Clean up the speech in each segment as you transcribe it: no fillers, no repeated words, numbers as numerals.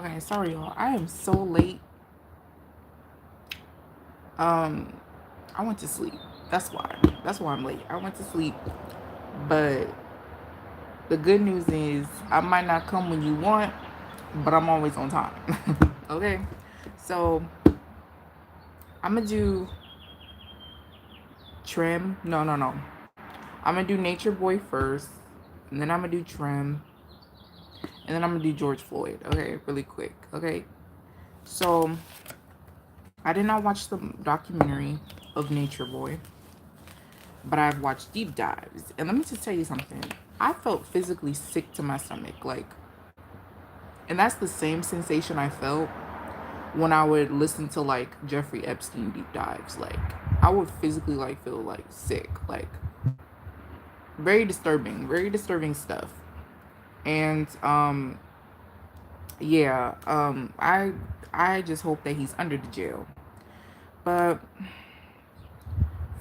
Okay, sorry y'all. I am so late. Um, I went to sleep. That's why. That's why I'm late. I went to sleep. But the good news is I might not come when you want, but I'm always on time. Okay? So I'm gonna do trim. No, no, no. I'm gonna do Nature Boy first, and then I'm gonna do trim, and then I'm gonna do George Floyd. Okay, really quick. Okay. So I did not watch the documentary of Nature Boy, but I've watched deep dives. And let me just tell you something. I felt physically sick to my stomach. Like, and that's the same sensation I felt when I would listen to like Jeffrey Epstein deep dives. Like, I would physically like feel like sick. Like, very disturbing stuff. And yeah, I just hope that he's under the jail. But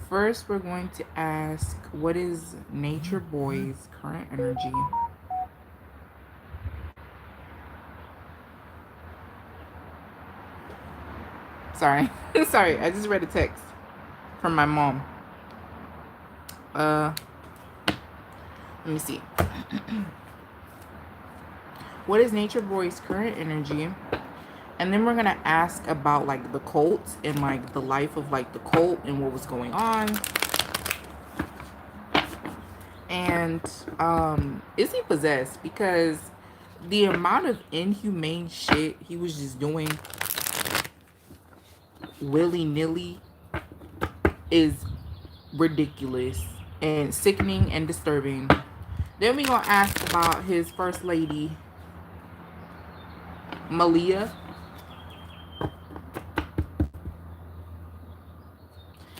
first, we're going to ask, what is Nature Boy's current energy? Sorry. Sorry, I just read a text from my mom. Uh, Let me see. What is Nature Boy's current energy? And then we're gonna ask about like the cult and like the life of like the cult and what was going on. And is he possessed? Because the amount of inhumane shit he was just doing willy-nilly is ridiculous and sickening and disturbing. Then we gonna ask about his first lady, Malia,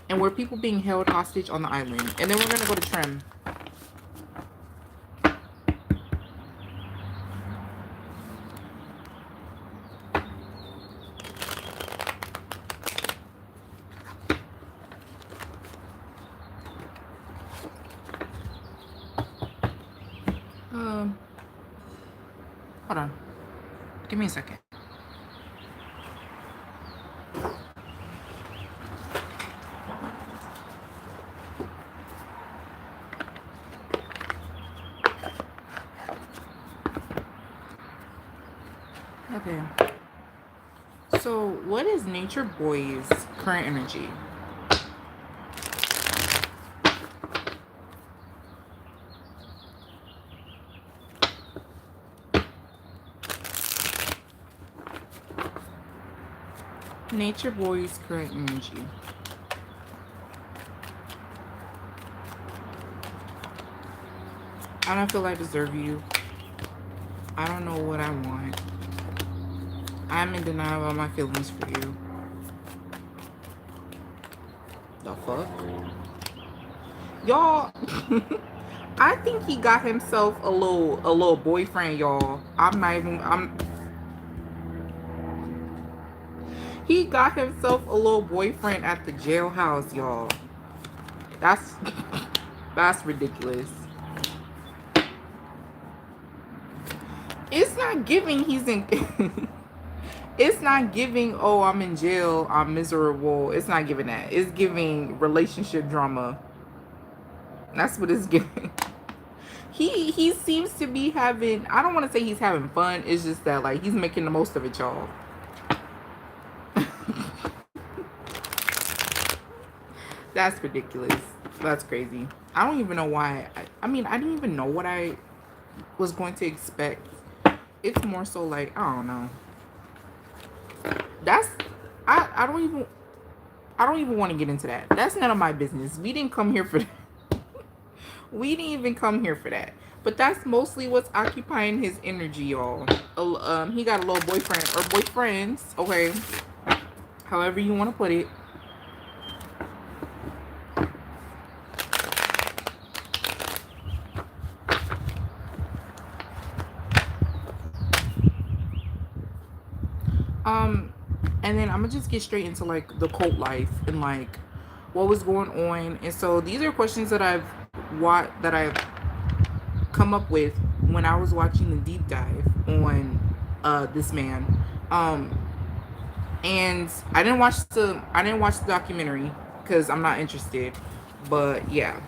and were people being held hostage on the island. And then we're gonna go to Trim. Um, Hold on. Give me a second. Okay. So, what is Nature Boy's current energy? Nature Boy's current energy. I don't feel I deserve you. I don't know what I want. I'm in denial of my feelings for you. The fuck? Y'all, I think he got himself a little boyfriend, y'all. He got himself a little boyfriend at the jailhouse, y'all. That's that's ridiculous. It's not giving he's in it's not giving, oh, I'm in jail, I'm miserable. It's not giving that. It's giving relationship drama. That's what it's giving. He seems to be having, I don't want to say he's having fun. It's just that like he's making the most of it, y'all. That's ridiculous. That's crazy. I don't even know why. I mean, I didn't even know what I was going to expect. It's more so like, I don't know. That's I don't even want to get into that. That's none of my business. We didn't come here for that. We didn't even come here for that. But that's mostly what's occupying his energy, y'all. He got a little boyfriend or boyfriends, okay? However you want to put it. And then I'm gonna just get straight into like the cult life and like what was going on. And so these are questions that I've come up with when I was watching the deep dive on this man. Um, and I didn't watch the documentary because I'm not interested. But yeah.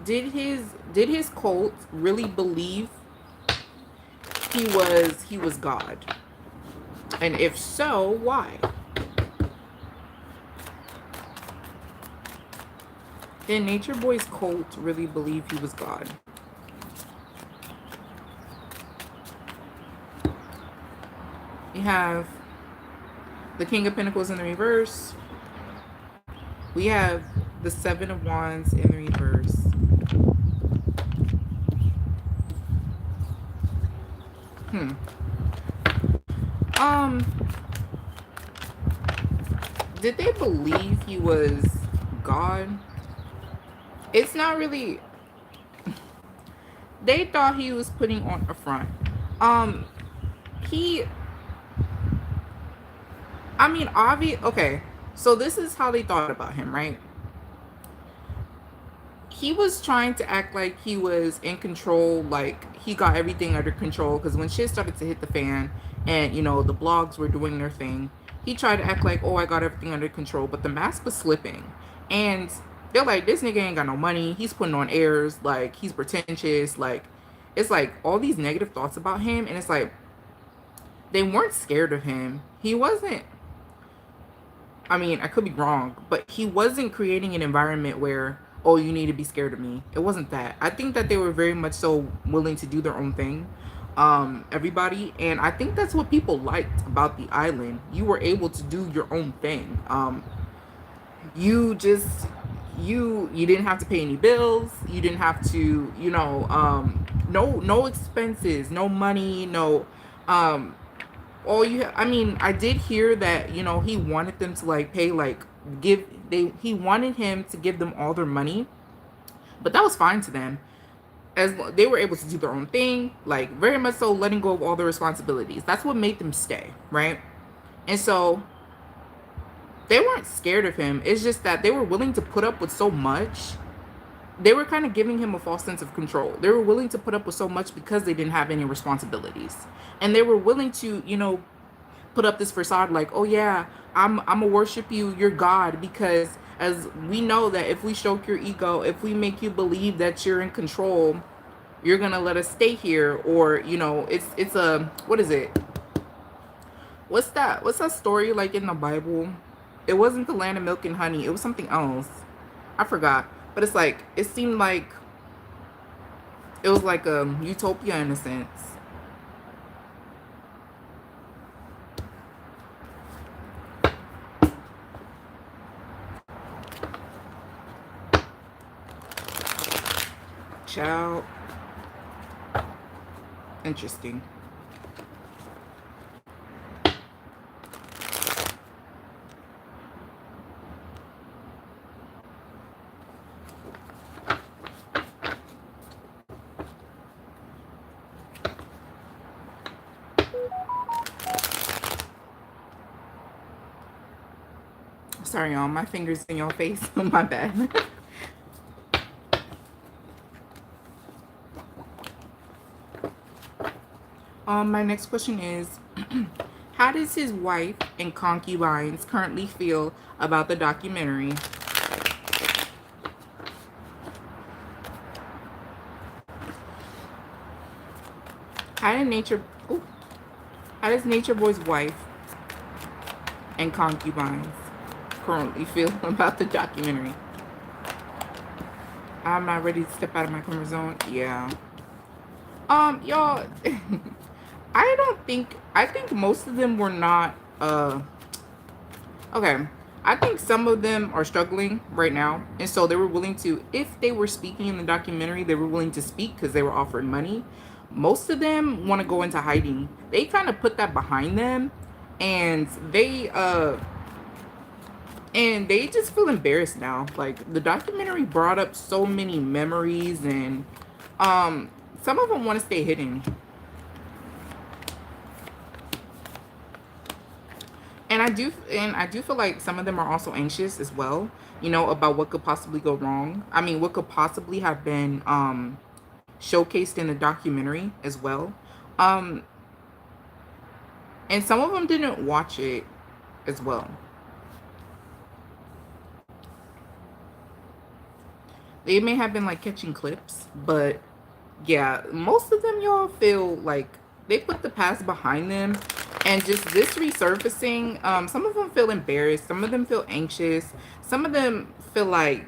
Did his cult really believe he was God? And if so, why? Did Nature Boy's cult really believe he was God? We have the King of Pentacles in the reverse. We have the Seven of Wands in the reverse. Hmm. Um, did they believe he was God? It's not really. They thought he was putting on a front. Um, he. I mean, obvious. Okay, so this is how they thought about him, right? He was trying to act like he was in control, like he got everything under control. Because when shit started to hit the fan, and you know the blogs were doing their thing, he tried to act like, oh, I got everything under control. But the mask was slipping, and they're like, this nigga ain't got no money. He's putting on airs, like he's pretentious, like it's like all these negative thoughts about him, and it's like they weren't scared of him. He wasn't. I mean, I could be wrong, but he wasn't creating an environment where, oh, you need to be scared of me. It wasn't that. I think that they were very much so willing to do their own thing, everybody. And I think that's what people liked about the island. You were able to do your own thing. You just, you didn't have to pay any bills. You didn't have to, no expenses, no money, no, all you I mean, I did hear that he wanted them to like pay, like he wanted him to give them all their money, but that was fine to them as they were able to do their own thing, like very much so letting go of all their responsibilities. That's what made them stay, right? And so they weren't scared of him. It's just that they were willing to put up with so much. They were kind of giving him a false sense of control. They were willing to put up with so much because they didn't have any responsibilities, and they were willing to put up this facade like, oh yeah, I'm gonna worship you, you're God, because as we know that if we stroke your ego, if we make you believe that you're in control, you're gonna let us stay here. Or it's a, what is it, what's that story like in the Bible? It wasn't the land of milk and honey, it was something else, I forgot. But it's like, it seemed like it was like a utopia in a sense. Child. Interesting. Sorry, y'all. My fingers in your face. My bad. My next question is, how does his wife and concubines currently feel about the documentary? How did Nature, ooh, how does Nature Boy's wife and concubines currently feel about the documentary? I'm not ready to step out of my comfort zone. Yeah. Y'all, I think most of them were not, okay. I think some of them are struggling right now. And so they were willing to, if they were speaking in the documentary, they were willing to speak because they were offered money. Most of them want to go into hiding. They kind of put that behind them, and they just feel embarrassed now. Like, the documentary brought up so many memories, and some of them want to stay hidden. And I do feel like some of them are also anxious as well, you know, about what could possibly go wrong. I mean, what could possibly have been showcased in the documentary as well. Um, and some of them didn't watch it as well. They may have been like catching clips, but yeah, most of them y'all feel like they put the past behind them, and just this resurfacing. Some of them feel embarrassed, some of them feel anxious, some of them feel like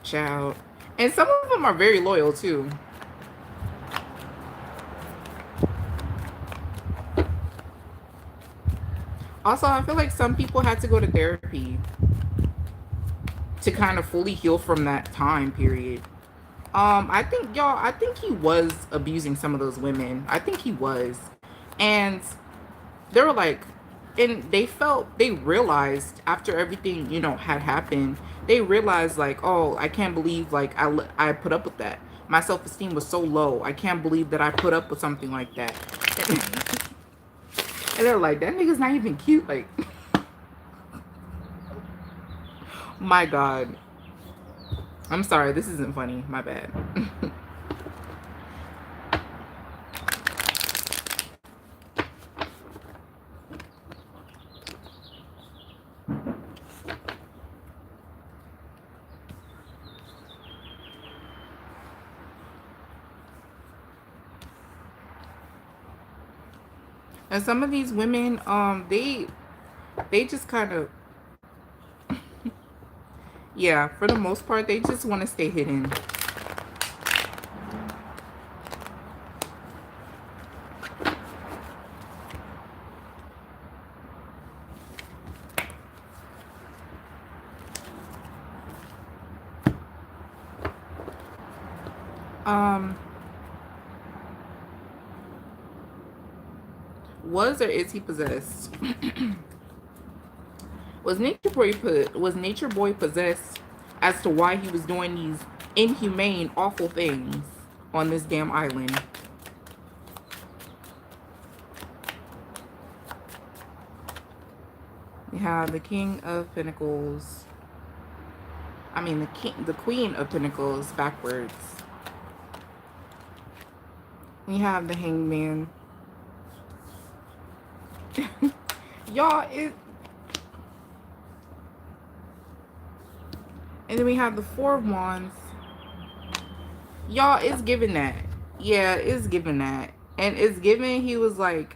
child, and some of them are very loyal too. Also, I feel like some people had to go to therapy to kind of fully heal from that time period. I think y'all, I think he was abusing some of those women. I think he was. And they were like, and they realized after everything, you know, had happened, they realized like, oh, I can't believe like I put up with that. My self-esteem was so low. I can't believe that I put up with something like that. And they're like, that nigga's not even cute. Like, my God. I'm sorry, this isn't funny. My bad. And some of these women, they just kind of, yeah, for the most part, they just want to stay hidden. Um, was or is he possessed? Was Nature Boy possessed as to why he was doing these inhumane, awful things on this damn island? We have the King of Pentacles. I mean the Queen of Pentacles backwards. We have the Hangman. Y'all, and then we have the Four of Wands. Y'all, it's giving that. Yeah, it's giving that. And it's giving he was like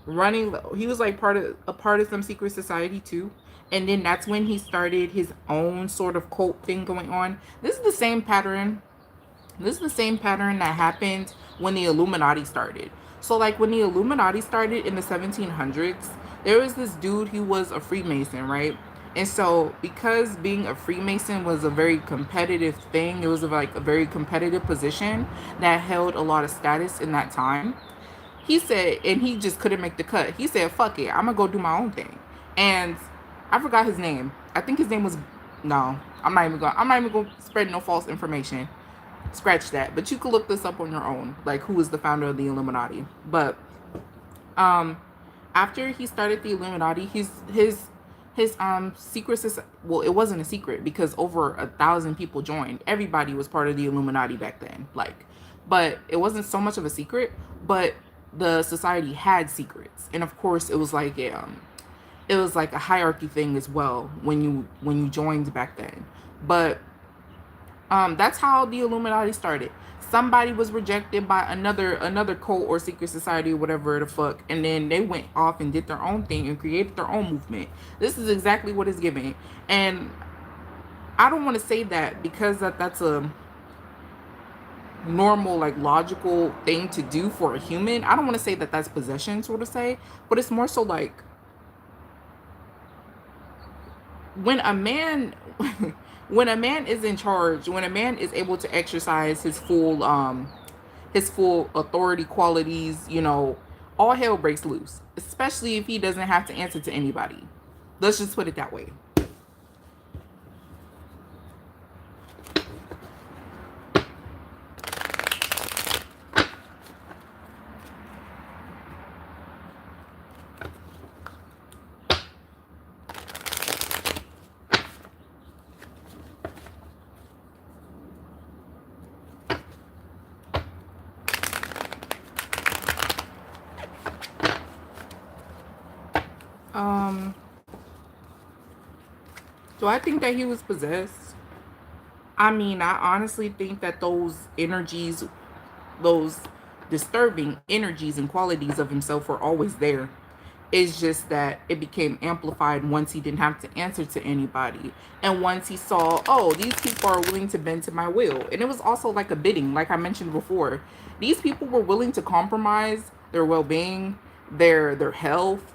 running, he was like a part of some secret society too. And then that's when he started his own sort of cult thing going on. This is the same pattern. This is the same pattern that happened when the Illuminati started. So like when the Illuminati started in the 1700s, there was this dude who was a Freemason, right? And so because being a Freemason was a very competitive thing, it was like a very competitive position that held a lot of status in that time. He said, and he just couldn't make the cut. He said, fuck it, I'm gonna go do my own thing. And I forgot his name. I think his name was, no, I'm not even gonna spread no false information. Scratch that. But you could look this up on your own, like who was the founder of the Illuminati. But after he started the Illuminati, his secret society, well, it wasn't a secret because over 1,000 people joined. Everybody was part of the Illuminati back then, like, but it wasn't so much of a secret. But the society had secrets, and of course it was like a hierarchy thing as well when you joined back then. But that's how the Illuminati started. Somebody was rejected by another cult or secret society or whatever the fuck, and then they went off and did their own thing and created their own movement. This is exactly what it's giving. And I don't want to say that because that's a normal, like, logical thing to do for a human. I don't want to say that that's possession, sort of say, but it's more so like when a man when a man is in charge, when a man is able to exercise his full authority qualities, you know, all hell breaks loose, especially if he doesn't have to answer to anybody. Let's just put it that way. Um, do I think that he was possessed? I mean, I honestly think that those energies, those disturbing energies and qualities of himself were always there. It's just that it became amplified once he didn't have to answer to anybody. And once he saw, oh, these people are willing to bend to my will. And it was also like a bidding, like I mentioned before. These people were willing to compromise their well-being, their health,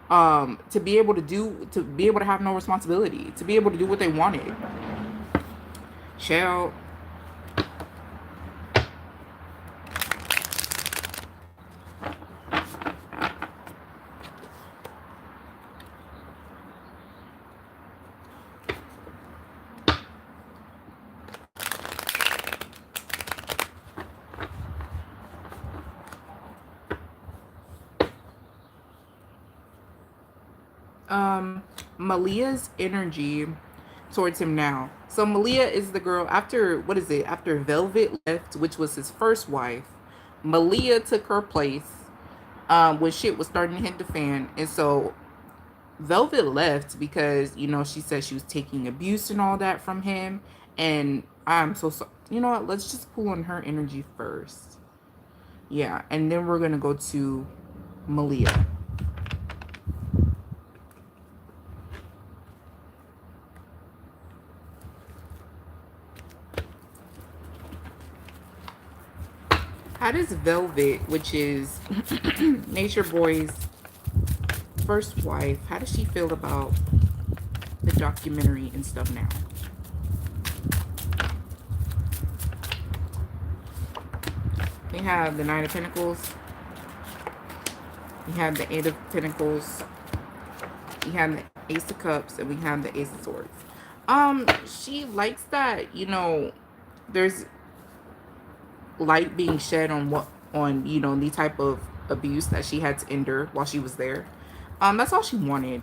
to be able to have no responsibility, to be able to do what they wanted. Child. Malia's energy towards him now. So Malia is the girl after, what is it? After Velvet left, which was his first wife, Malia took her place when shit was starting to hit the fan. And so Velvet left because, she said she was taking abuse and all that from him. And I'm so sorry. You know what? Let's just pull on her energy first. Yeah. And then we're going to go to Malia. How does Velvet, which is Nature Boy's first wife, how does she feel about the documentary and stuff now? We have the Nine of Pentacles. We have the Eight of Pentacles. We have the Ace of Cups, and we have the Ace of Swords. She likes that, there's light being shed on the type of abuse that she had to endure while she was there. That's all she wanted.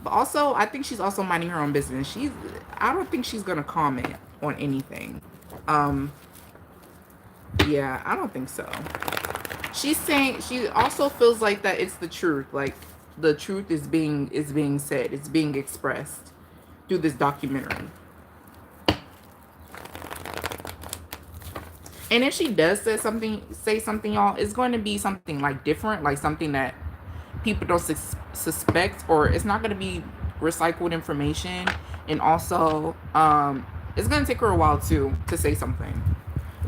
But also, I think she's also minding her own business. I don't think she's gonna comment on anything. Yeah, I don't think so. She's saying she also feels like that it's the truth. Like the truth is being said. It's being expressed through this documentary. And if she does say something, y'all, it's going to be something like different, like something that people don't suspect, or it's not going to be recycled information. And also, it's going to take her a while too to say something.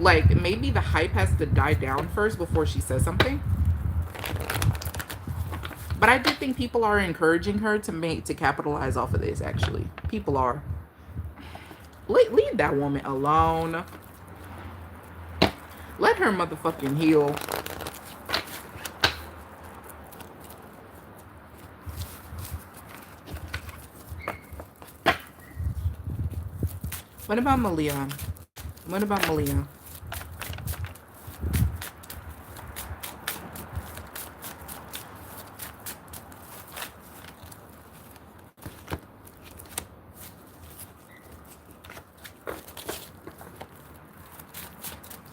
Like maybe the hype has to die down first before she says something. But I do think people are encouraging her to capitalize off of this. Actually, people are. Leave that woman alone. Let her motherfucking heal. What about Malia? What about Malia?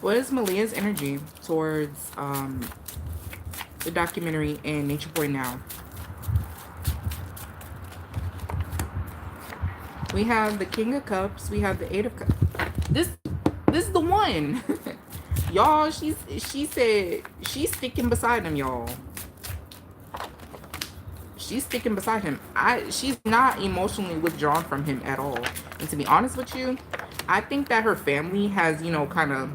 What is Malia's energy towards the documentary and Nature Boy now? We have the King of Cups. We have the Eight of Cups. This is the one. Y'all, she said she's sticking beside him, y'all. She's sticking beside him. She's not emotionally withdrawn from him at all. And to be honest with you, I think that her family has, kind of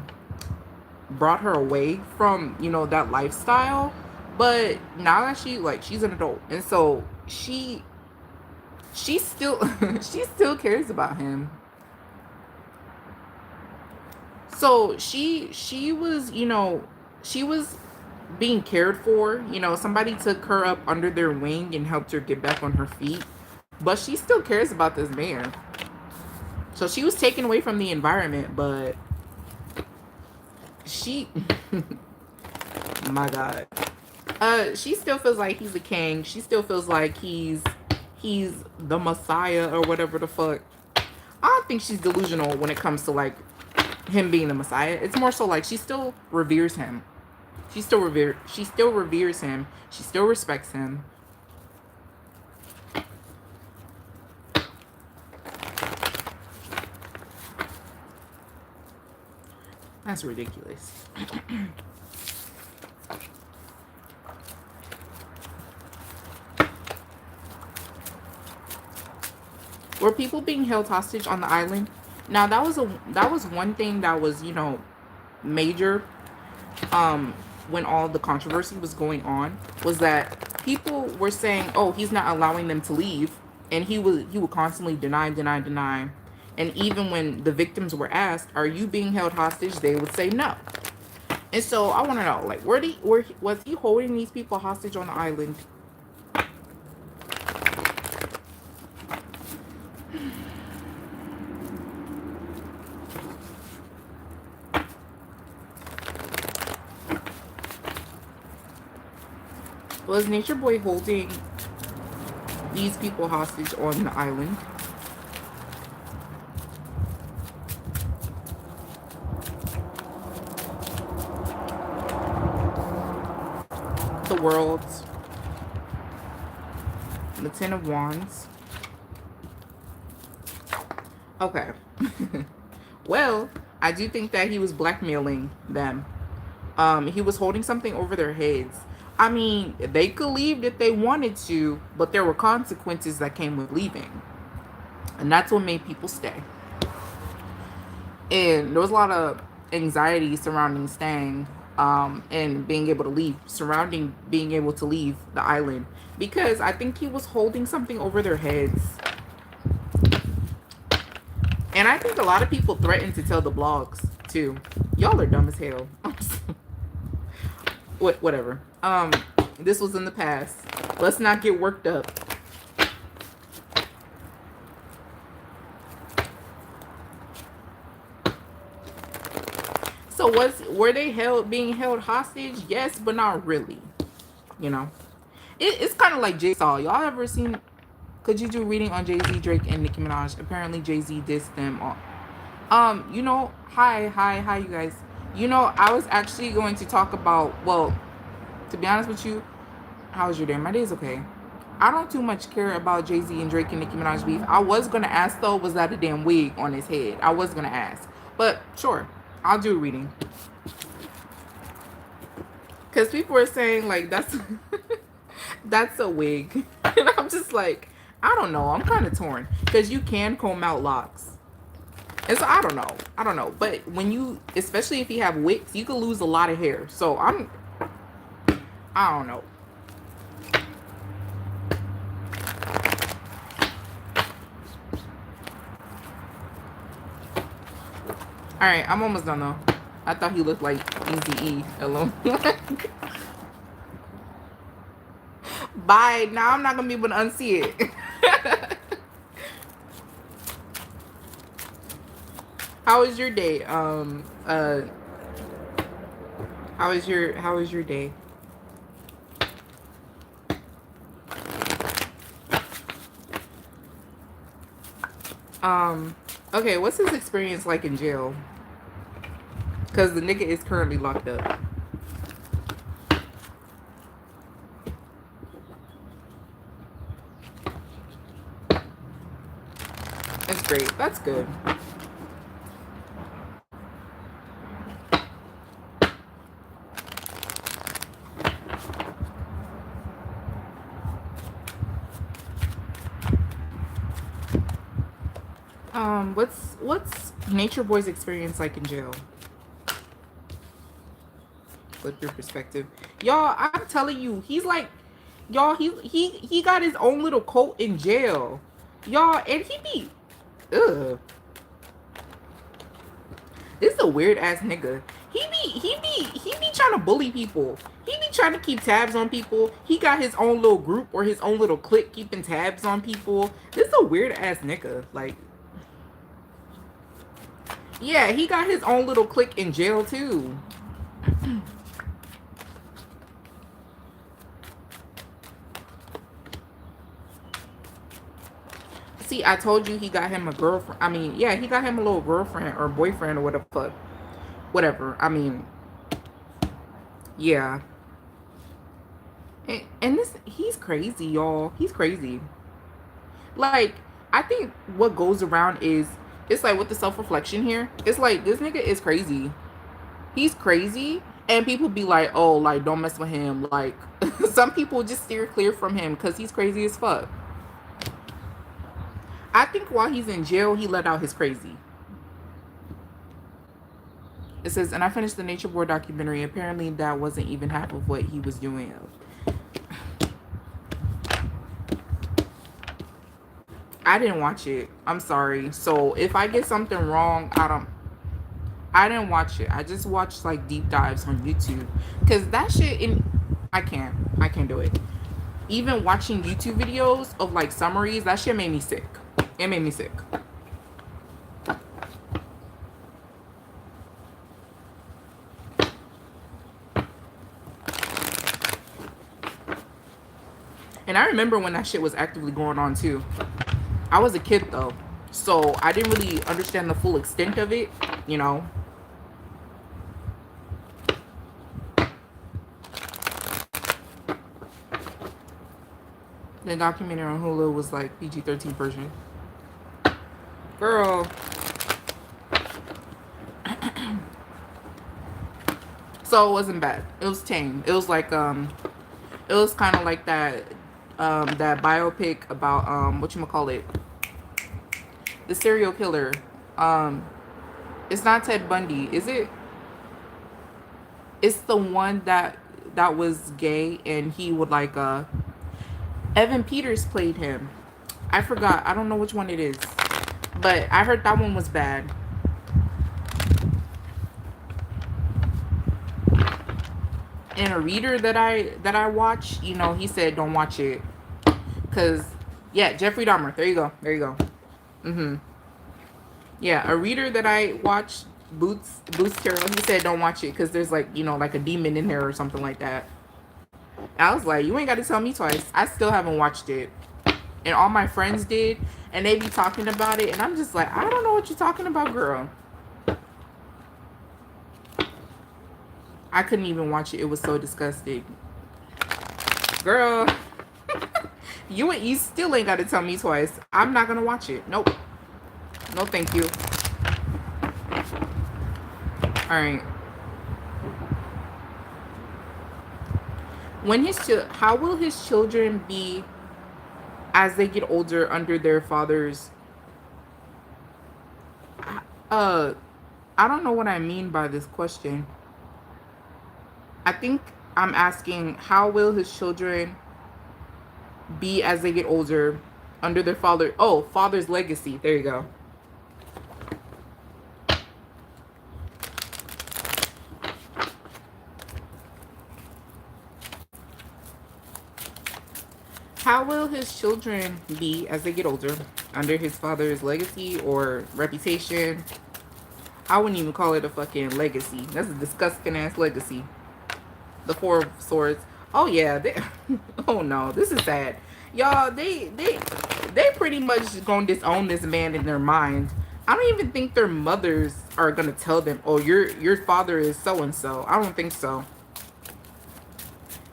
brought her away from, that lifestyle. But now that she's an adult, and so she still she still cares about him. So she was, she was being cared for. Somebody took her up under their wing and helped her get back on her feet. But she still cares about this man. So she was taken away from the environment, but she my God. She still feels like he's a king. She still feels like he's the Messiah or whatever the fuck. I don't think she's delusional when it comes to like him being the Messiah. It's more so like she still reveres him. She still reveres him. She still respects him. That's ridiculous. Were people being held hostage on the island? Now that was one thing that was, you know, major when all the controversy was going on, was that people were saying, "Oh, he's not allowing them to leave," and he would constantly deny. And even when the victims were asked, "Are you being held hostage?" they would say no. And so I want to know, like, where was he holding these people hostage on the island? Was Nature Boy holding these people hostage on the island? The world, the Ten of Wands. Okay. Well, I do think that he was blackmailing them. He was holding something over their heads. I mean, they could leave if they wanted to, but there were consequences that came with leaving. And that's what made people stay. And there was a lot of anxiety surrounding staying, and being able to leave, surrounding being able to leave the island. Because I think he was holding something over their heads. And I think a lot of people threatened to tell the blogs, too. Y'all are dumb as hell. Whatever. This was in the past. Let's not get worked up. So were they being held hostage? Yes, but not really. You know, it's kind of like Jigsaw. Y'all ever seen? Could you do reading on Jay-Z, Drake, and Nicki Minaj? Apparently, Jay-Z dissed them all. You know, hi, you guys. You know, I was actually going to talk about. Well, to be honest with you, how was your day? My day's okay. I don't too much care about Jay-Z and Drake and Nicki Minaj beef. I was gonna ask though, was that a damn wig on his head? I was gonna ask, but sure, I'll do a reading. Because people are saying like that's that's a wig, and I'm just like, I don't know. I'm kind of torn because you can comb out locks, and so I don't know. But when you, especially if you have wigs, you could lose a lot of hair. So I don't know. All right, I'm almost done though. I thought he looked like Eazy-E alone. Bye. Now I'm not gonna be able to unsee it. How was your day? How was your day? Okay, what's his experience like in jail? Because the nigga is currently locked up. That's great. That's good. What's Nature Boy's experience like in jail? Flip your perspective. Y'all, I'm telling you, he's like, y'all, he got his own little cult in jail. Y'all, and he be, ugh. This is a weird ass nigga. He be trying to bully people. He be trying to keep tabs on people. He got his own little group or his own little clique keeping tabs on people. This is a weird ass nigga. Like, yeah, he got his own little clique in jail too. See, I told you he got him a girlfriend. I mean, yeah, he got him a little girlfriend or boyfriend or whatever fuck. Whatever. I mean, yeah. And this, he's crazy, y'all. He's crazy. Like, I think what goes around is, it's like with the self-reflection here, it's like, this nigga is crazy. He's crazy, and people be like, "Oh, like don't mess with him." Like some people just steer clear from him because he's crazy as fuck. I think while he's in jail, he let out his crazy. It says, and I finished the Nature Boy documentary. Apparently, that wasn't even half of what he was doing. I didn't watch it. I'm sorry. So if I get something wrong, I didn't watch it. I just watched like deep dives on YouTube because that shit I can't do it. Even watching YouTube videos of like summaries, that shit made me sick. It made me sick. And I remember when that shit was actively going on too. I was a kid though, so I didn't really understand the full extent of it, you know. The documentary on Hulu was like PG-13 version. Girl. So it wasn't bad. It was tame. It was like it was kind of like that biopic about whatchamacallit, the serial killer. It's not Ted Bundy, is it? It's the one that was gay and he would like Evan Peters played him. I forgot. I don't know which one it is. But I heard that one was bad. And a reader that I watch, you know, he said don't watch it. Cause yeah, Jeffrey Dahmer. There you go. There you go. Yeah, a reader that I watched, Boots Carroll, he said don't watch it because there's like, you know, like a demon in there or something like that. I was like, you ain't got to tell me twice. I still haven't watched it. And all my friends did, and they be talking about it, and I'm just like, I don't know what you're talking about, girl. I couldn't even watch it. It was so disgusting. Girl, you still ain't got to tell me twice. I'm not going to watch it. Nope. No, thank you. All right. How will his children be as they get older under their fathers? I don't know what I mean by this question. I think I'm asking, how will his children be as they get older under their father's legacy. There you go. How will his children be as they get older under his father's legacy or reputation? I wouldn't even call it a fucking legacy. That's a disgusting ass legacy. The Four of Swords. Oh yeah. Oh no, this is sad. Y'all, they pretty much gonna disown this man in their mind. I don't even think their mothers are gonna tell them, oh, your father is so and so. I don't think so.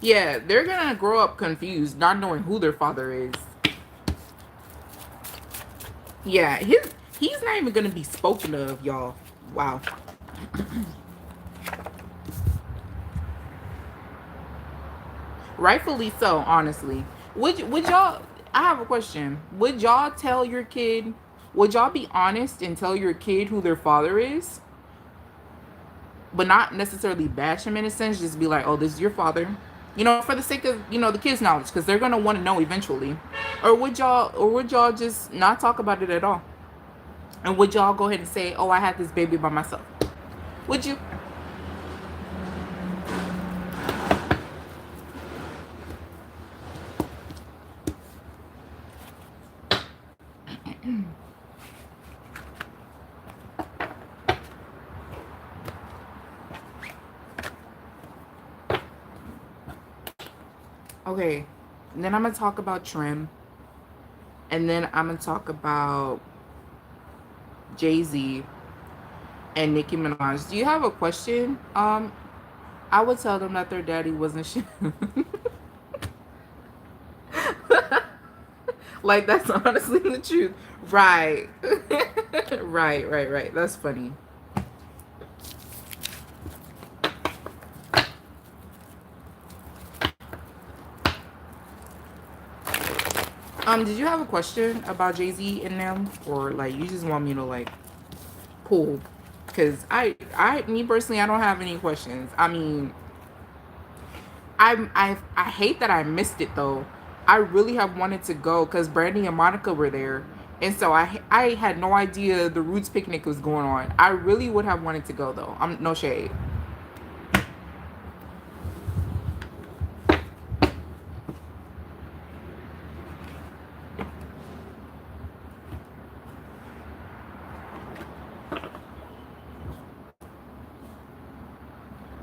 Yeah, they're gonna grow up confused, not knowing who their father is. Yeah, he's not even gonna be spoken of, y'all. Wow. Rightfully so, honestly. Would y'all? I have a question. Would y'all tell your kid? Would y'all be honest and tell your kid who their father is? But not necessarily bash him in a sense. Just be like, oh, this is your father. You know, for the sake of, you know, the kids' knowledge, because they're gonna want to know eventually. Or would y'all just not talk about it at all? And would y'all go ahead and say, oh, I had this baby by myself? Would you? Okay, and then I'm gonna talk about Trim, and then I'm gonna talk about Jay-Z and Nicki Minaj. Do you have a question? I would tell them that their daddy wasn't shit. Like, that's honestly the truth. Right. Right. That's funny. Did you have a question about Jay-Z and them, or like you just want me to like pull? Because me personally, I don't have any questions. I mean, I hate that I missed it though. I really have wanted to go because Brandy and Monica were there, and so I had no idea the Roots picnic was going on. I really would have wanted to go though. I'm no shade.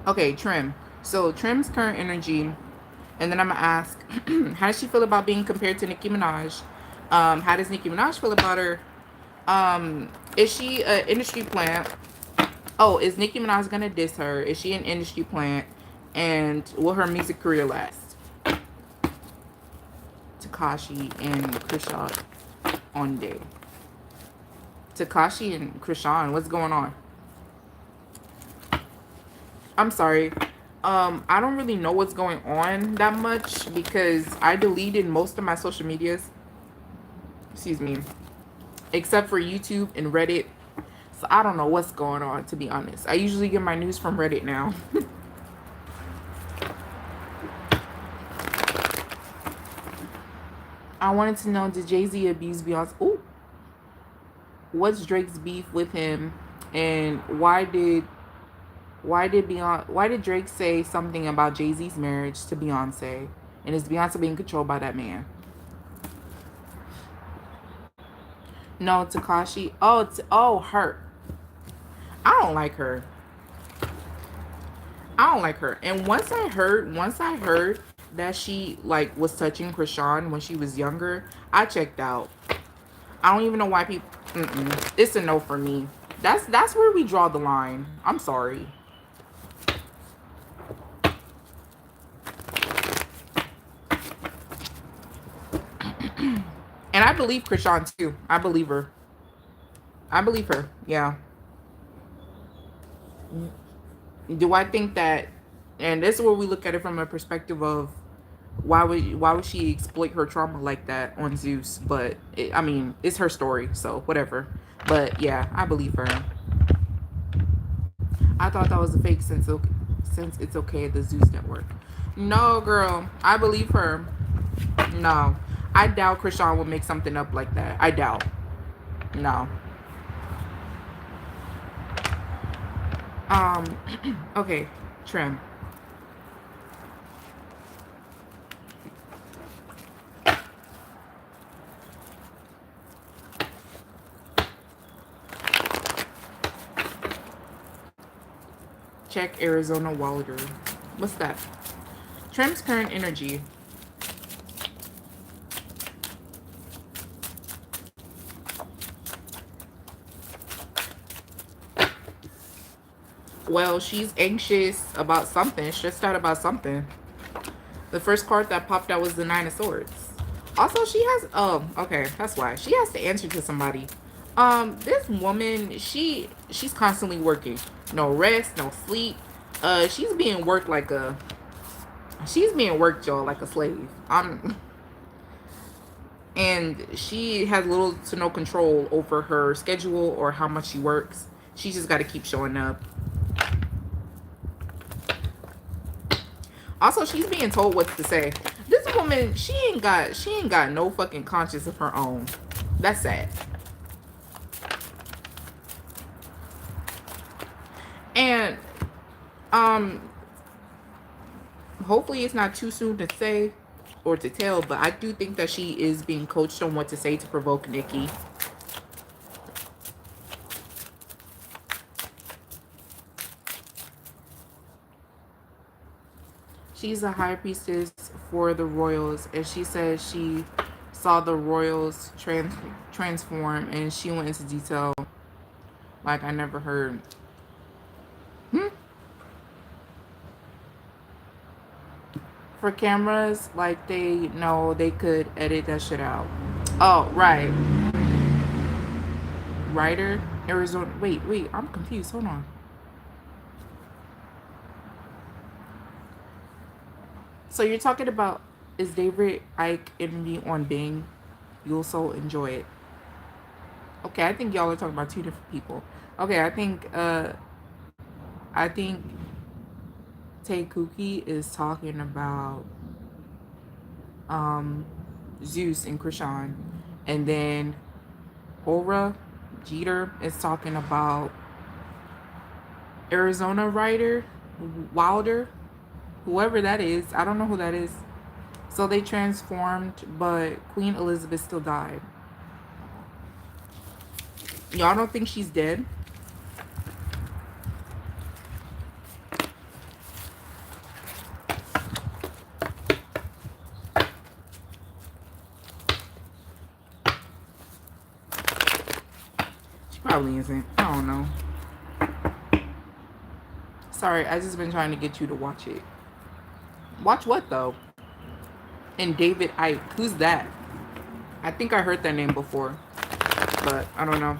Okay, Trim. So Trim's current energy, and then I'm gonna ask, how does she feel about being compared to Nicki Minaj? How does Nicki Minaj feel about her? Is she an industry plant? Oh, is Nicki Minaj gonna diss her? Is she an industry plant? And will her music career last? Takashi and Krishan on day. Takashi and Krishan, what's going on? I'm sorry. I don't really know what's going on that much because I deleted most of my social medias. Excuse me. Except for YouTube and Reddit. So I don't know what's going on, to be honest. I usually get my news from Reddit now. I wanted to know, did Jay-Z abuse Beyonce? Ooh. What's Drake's beef with him? And why did Drake say something about Jay-Z's marriage to Beyonce? And is Beyonce being controlled by that man? No, Takashi. Oh, her. I don't like her. I don't like her. And once I heard that she like was touching Krishan when she was younger, I checked out. I don't even know why people. It's a no for me. That's where we draw the line. I'm sorry. And I believe Krishan too. I believe her. I believe her. Yeah. Do I think that? And this is where we look at it from a perspective of why would she exploit her trauma like that on Zeus? But I mean, it's her story, so whatever. But yeah, I believe her. I thought that was a fake since it's okay the Zeus network. No, girl, I believe her. No, I doubt Krishan will make something up like that. I doubt. No. Um. Okay, Trim. Check Arizona Wilder. What's that? Trim's current energy. Well, she's anxious about something, stressed out about something. The first card that popped out was the Nine of Swords. Also, she has, oh, okay, that's why. She has to answer to somebody. This woman, she's constantly working. No rest, no sleep. She's being worked, y'all, like a slave. And she has little to no control over her schedule or how much she works. She just got to keep showing up. Also, she's being told what to say. This woman, she ain't got no fucking conscience of her own. That's sad. And hopefully it's not too soon to say or to tell, but I do think that she is being coached on what to say to provoke Nicki. She's a high priestess for the royals, and she says she saw the royals transform, and she went into detail like I never heard. For cameras, like they know they could edit that shit out. Oh, right. Writer, Arizona. Wait, I'm confused. Hold on. So you're talking about, is David Icke interview on Bing? You'll so enjoy it. Okay, I think y'all are talking about two different people. Okay, I think Tay Cookie is talking about um Zeus and Krishan, and then Aura Jeter is talking about Arizona writer Wilder, whoever that is. I don't know who that is. So they transformed, but Queen Elizabeth still died. Y'all don't think she's dead? She probably isn't. I don't know. Sorry, I just been trying to get you to watch it. Watch what though? And David Icke. Who's that? I think I heard that name before, but I don't know.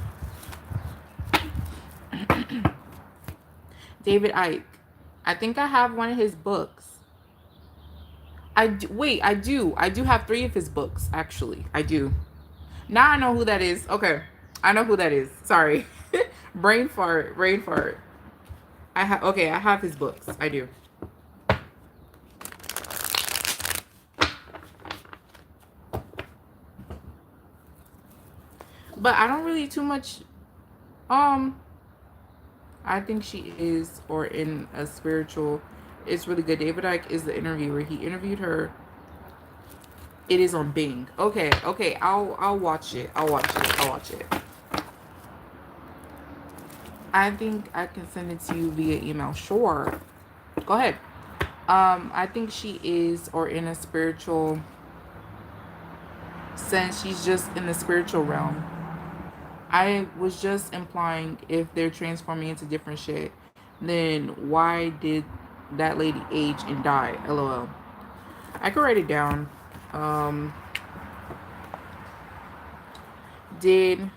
David Icke. I think I have one of his books. Wait, I do. I do have 3 of his books, actually. I do. Now I know who that is. Okay. I know who that is. Sorry. Brain fart. Brain fart. Okay, I have his books. I do. But I don't really too much I think she is, or in a spiritual. It's really good. David Icke is the interviewer. He interviewed her. It is on Bing. Okay, okay. I'll watch it. I'll watch it. I'll watch it. I think I can send it to you via email. Sure. Go ahead. I think she is, or in a spiritual sense, she's just in the spiritual realm. I was just implying if they're transforming into different shit, then why did that lady age and die? LOL. I could write it down. Did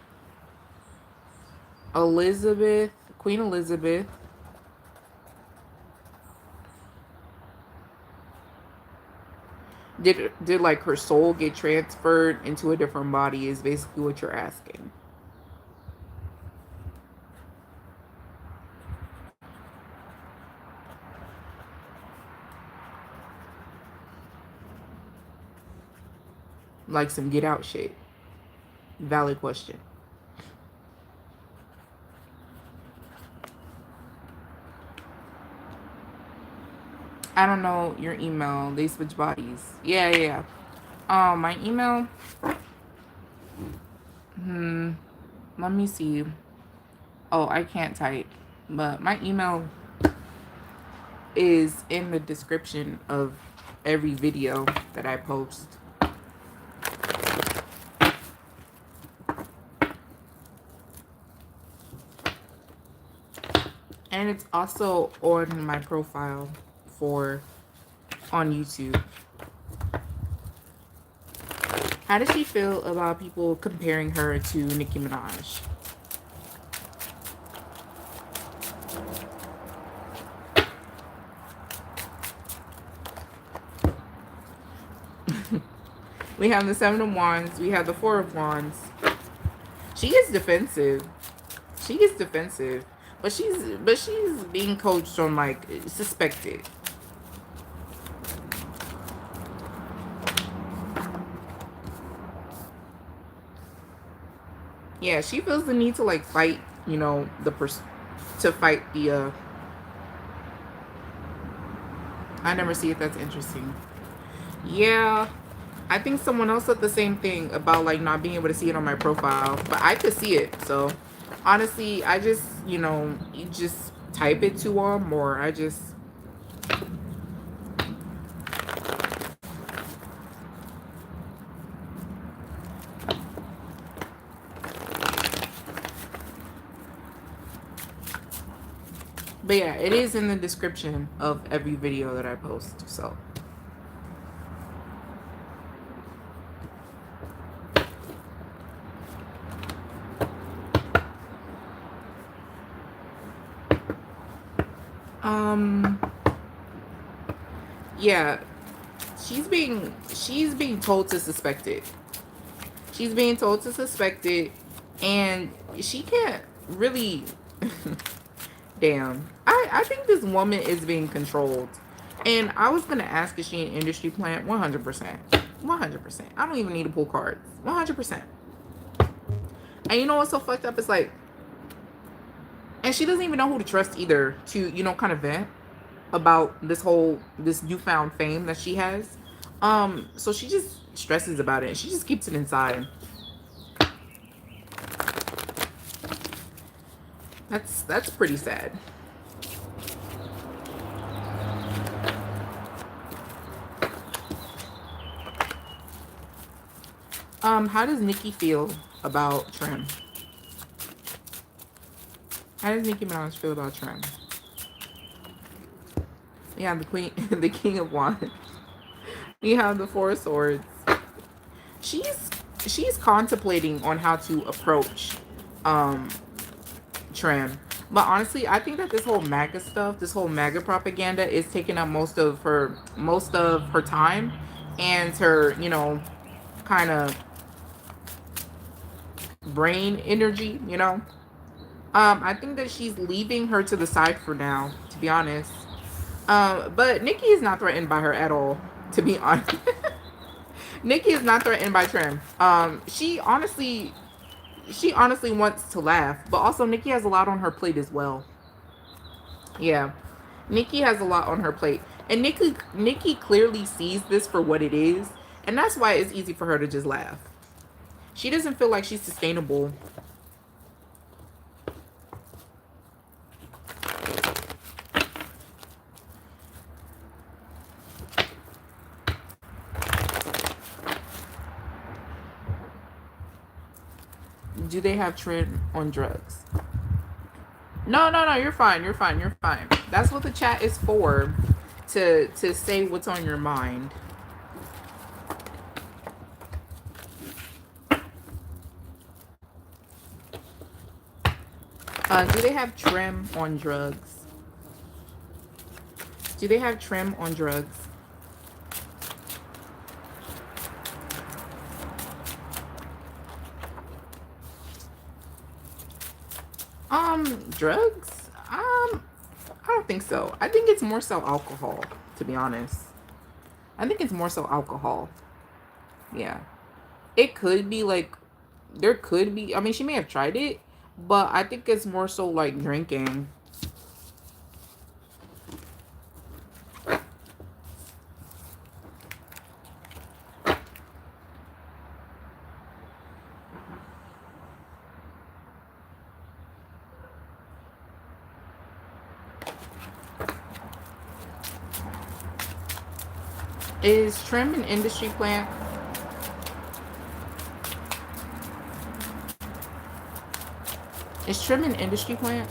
Queen Elizabeth, did like her soul get transferred into a different body is basically what you're asking. Like some Get Out shit. Valid question. I don't know your email. They switch bodies. Yeah. My email. Let me see. Oh, I can't type. But my email is in the description of every video that I post. And it's also on my profile on YouTube. How does she feel about people comparing her to Nicki Minaj? We have the 7 of Wands. We have the 4 of Wands. She gets defensive. But she's being coached on like suspected. Yeah, she feels the need to like fight, to fight the I never see it. That's interesting. Yeah. I think someone else said the same thing about like not being able to see it on my profile, but I could see it. So honestly, I just, you just type it to them, or I just. But yeah, it is in the description of every video that I post, so. Yeah, she's being told to suspect it. She's being told to suspect it, and she can't really. Damn. I think this woman is being controlled. And I was going to ask, is she an industry plant? 100%. 100%. I don't even need to pull cards. 100%. And you know what's so fucked up? It's like, and she doesn't even know who to trust either to, you know, kind of vent about this newfound fame that she has. So she just stresses about it. And she just keeps it inside. That's pretty sad. How does Nicki feel about Trim? How does Nicki Minaj feel about Trim? We have the Queen, the King of Wands. We have the Four of Swords. She's contemplating on how to approach Trim. But honestly, I think that this whole MAGA stuff, this whole MAGA propaganda is taking up most of her time and her, you know, kind of brain energy, you know. I think that she's leaving her to the side for now, to be honest. But Nicki is not threatened by her at all, to be honest. Nicki is not threatened by Trim. She honestly wants to laugh, but also Nicki has a lot on her plate as well. Yeah, Nicki has a lot on her plate, and Nicki clearly sees this for what it is, and that's why it's easy for her to just laugh. She doesn't feel like she's sustainable. Do they have Trim on drugs? No, you're fine. You're fine. You're fine. That's what the chat is for, to say what's on your mind. Do they have Trim on drugs? Do they have Trim on drugs? Drugs? I don't think so. I think it's more so alcohol, to be honest. I think it's more so alcohol. Yeah. It could be like, there could be, I mean, she may have tried it, but I think it's more so like drinking. Is Trim an industry plant? Is Trim an industry plant?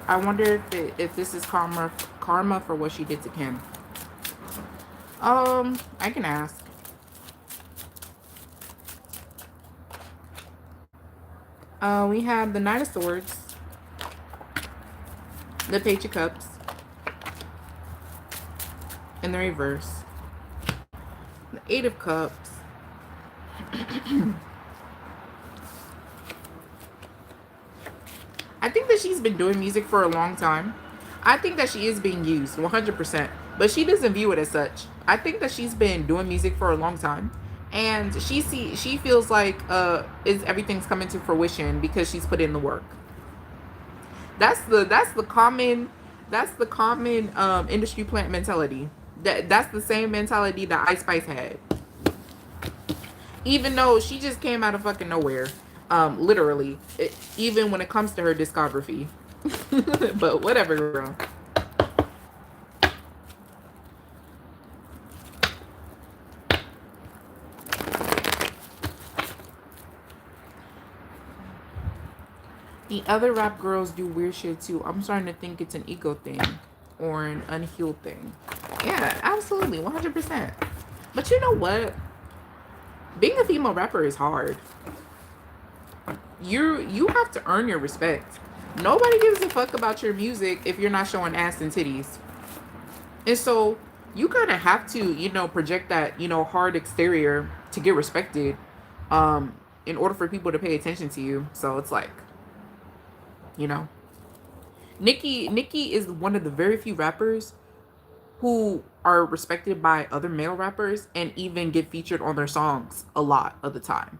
I wonder if this is karma for what she did to Kim. I can ask. We have the Knight of Swords, the Page of Cups, in the reverse, the Eight of Cups, I think that she's been doing music for a long time. I think that she is being used 100%, but she doesn't view it as such. I think that she's been doing music for a long time, and she feels like everything's coming to fruition because she's put in the work. That's the common industry plant mentality. That's the same mentality that Ice Spice had. Even though she just came out of fucking nowhere, literally, even when it comes to her discography. But whatever, girl. The other rap girls do weird shit too. I'm starting to think it's an ego thing or an unhealed thing. Yeah, absolutely, 100%. But you know what? Being a female rapper is hard. You have to earn your respect. Nobody gives a fuck about your music if you're not showing ass and titties. And so you kind of have to, project that, hard exterior to get respected, in order for people to pay attention to you. So it's like, you know, Nicki is one of the very few rappers who are respected by other male rappers and even get featured on their songs a lot of the time.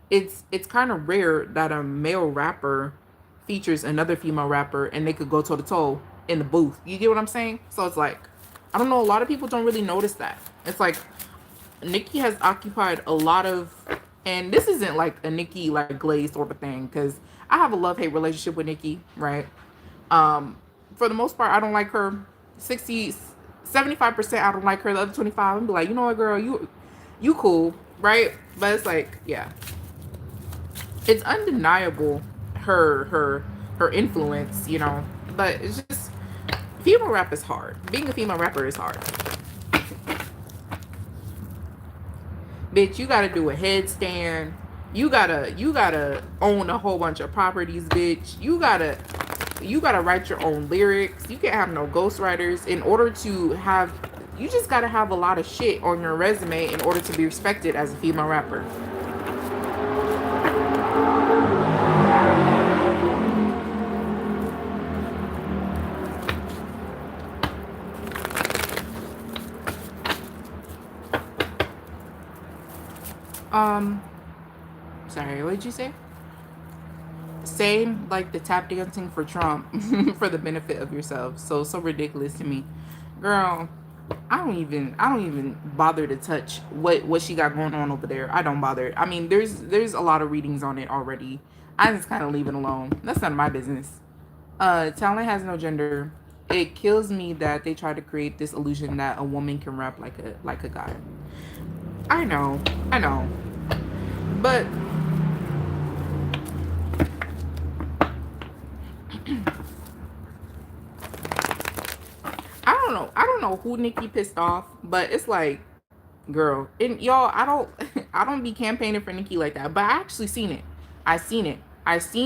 It's kind of rare that a male rapper features another female rapper and they could go toe to toe in the booth. You get what I'm saying? So it's like, I don't know, a lot of people don't really notice that. It's like Nicki has occupied a lot of, and this isn't like a Nicki like Glaze sort of thing, because I have a love-hate relationship with Nicki, right? For the most part, I don't like her. 75% I don't like her. The other 25, I'm be like, you know what, girl, you cool, right? But it's like, yeah, it's undeniable her influence, But it's just, female rap is hard. Being a female rapper is hard. Bitch, you gotta do a headstand. You gotta own a whole bunch of properties, bitch. You gotta write your own lyrics. You can't have no ghostwriters. In order to have, you just gotta have a lot of shit on your resume in order to be respected as a female rapper. Sorry, what did you say? Same like the tap dancing for Trump for the benefit of yourself. So ridiculous to me. Girl, I don't even bother to touch what she got going on over there. I don't bother. I mean, there's a lot of readings on it already. I just kind of leave it alone. That's none of my business. Talent has no gender. It kills me that they try to create this illusion that a woman can rap like a guy. I know. But I don't know who Nicki pissed off, but it's like, girl, and y'all, I don't be campaigning for Nicki like that, but I actually seen it. I seen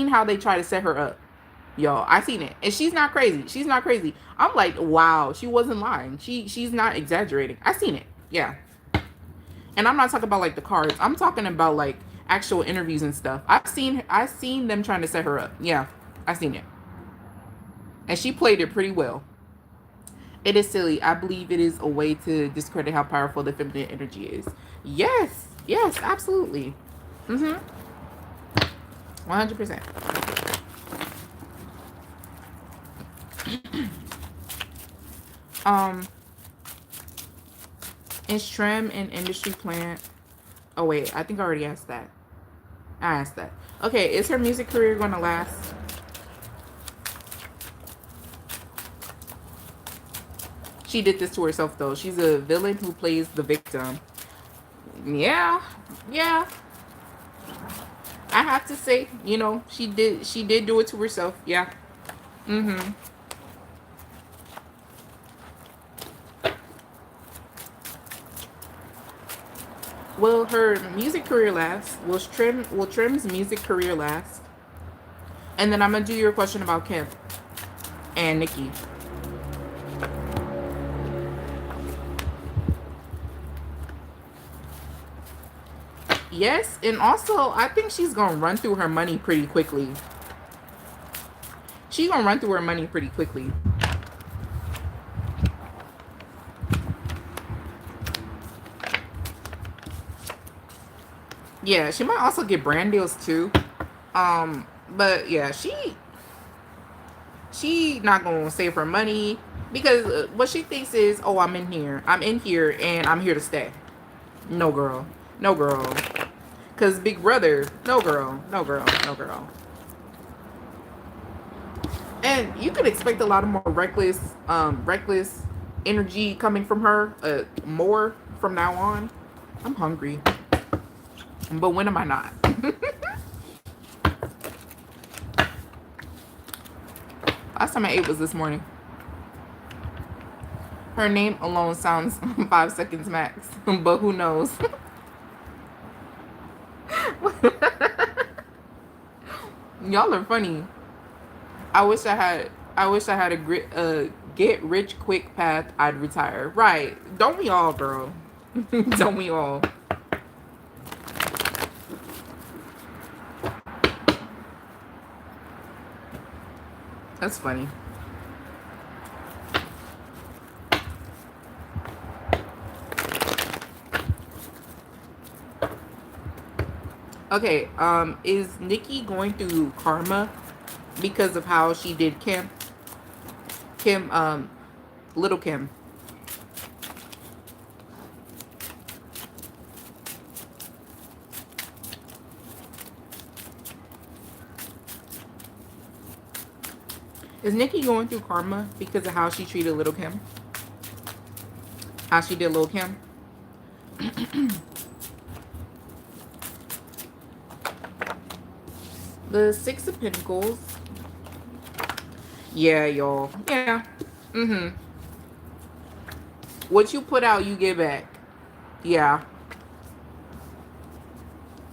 how they try to set her up. Y'all, I seen it. And she's not crazy. I'm like, wow, she wasn't lying. She's not exaggerating. I seen it. Yeah. And I'm not talking about like the cards. I'm talking about like actual interviews and stuff. I seen them trying to set her up. Yeah. I seen it. And she played it pretty well. It is silly. I believe it is a way to discredit how powerful the feminine energy is. Yes, absolutely. 100%. Is Trem an industry plant? Oh wait, I think I already asked that. Okay, is her music career going to last? She did this to herself though. She's a villain who plays the victim. Yeah. I have to say, she did do it to herself. Yeah. Will her music career last? Will Trem's music career last? And then I'm gonna do your question about Kim and Nicki. Yes, and also I think she's gonna run through her money pretty quickly. Yeah, she might also get brand deals too. But yeah, she not gonna save her money because what she thinks is, oh, I'm in here, and I'm here to stay. No girl. Cause Big Brother, no girl. And you could expect a lot of more reckless energy coming from her, more from now on. I'm hungry. But when am I not? Last time I ate was this morning. Her name alone sounds 5 seconds max, but who knows? Y'all are funny. I wish I had a Get rich quick path, I'd retire. Right. Don't we all, girl? Don't we all? That's funny. Okay, is Nicki going through karma because of how she did Kim? Kim, Little Kim. Is Nicki going through karma because of how she treated Little Kim? How she did Little Kim? The Six of Pentacles. Yeah, y'all. Yeah. Mm-hmm. What you put out, you get back. Yeah.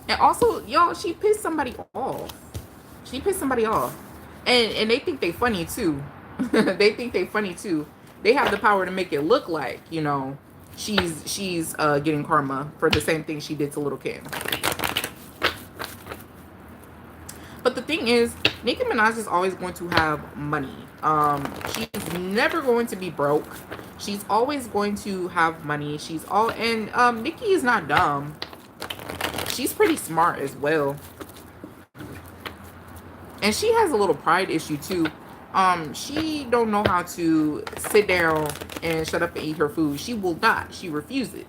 And also, y'all, she pissed somebody off. She pissed somebody off. And they think they funny too. They think they funny too. They have the power to make it look like, you know, she's getting karma for the same thing she did to Little Kim. But the thing is, Nicki Minaj is always going to have money. She's never going to be broke. She's always going to have money. And Nicki is not dumb. She's pretty smart as well. And she has a little pride issue too. She don't know how to sit down and shut up and eat her food. She will not. She refuses.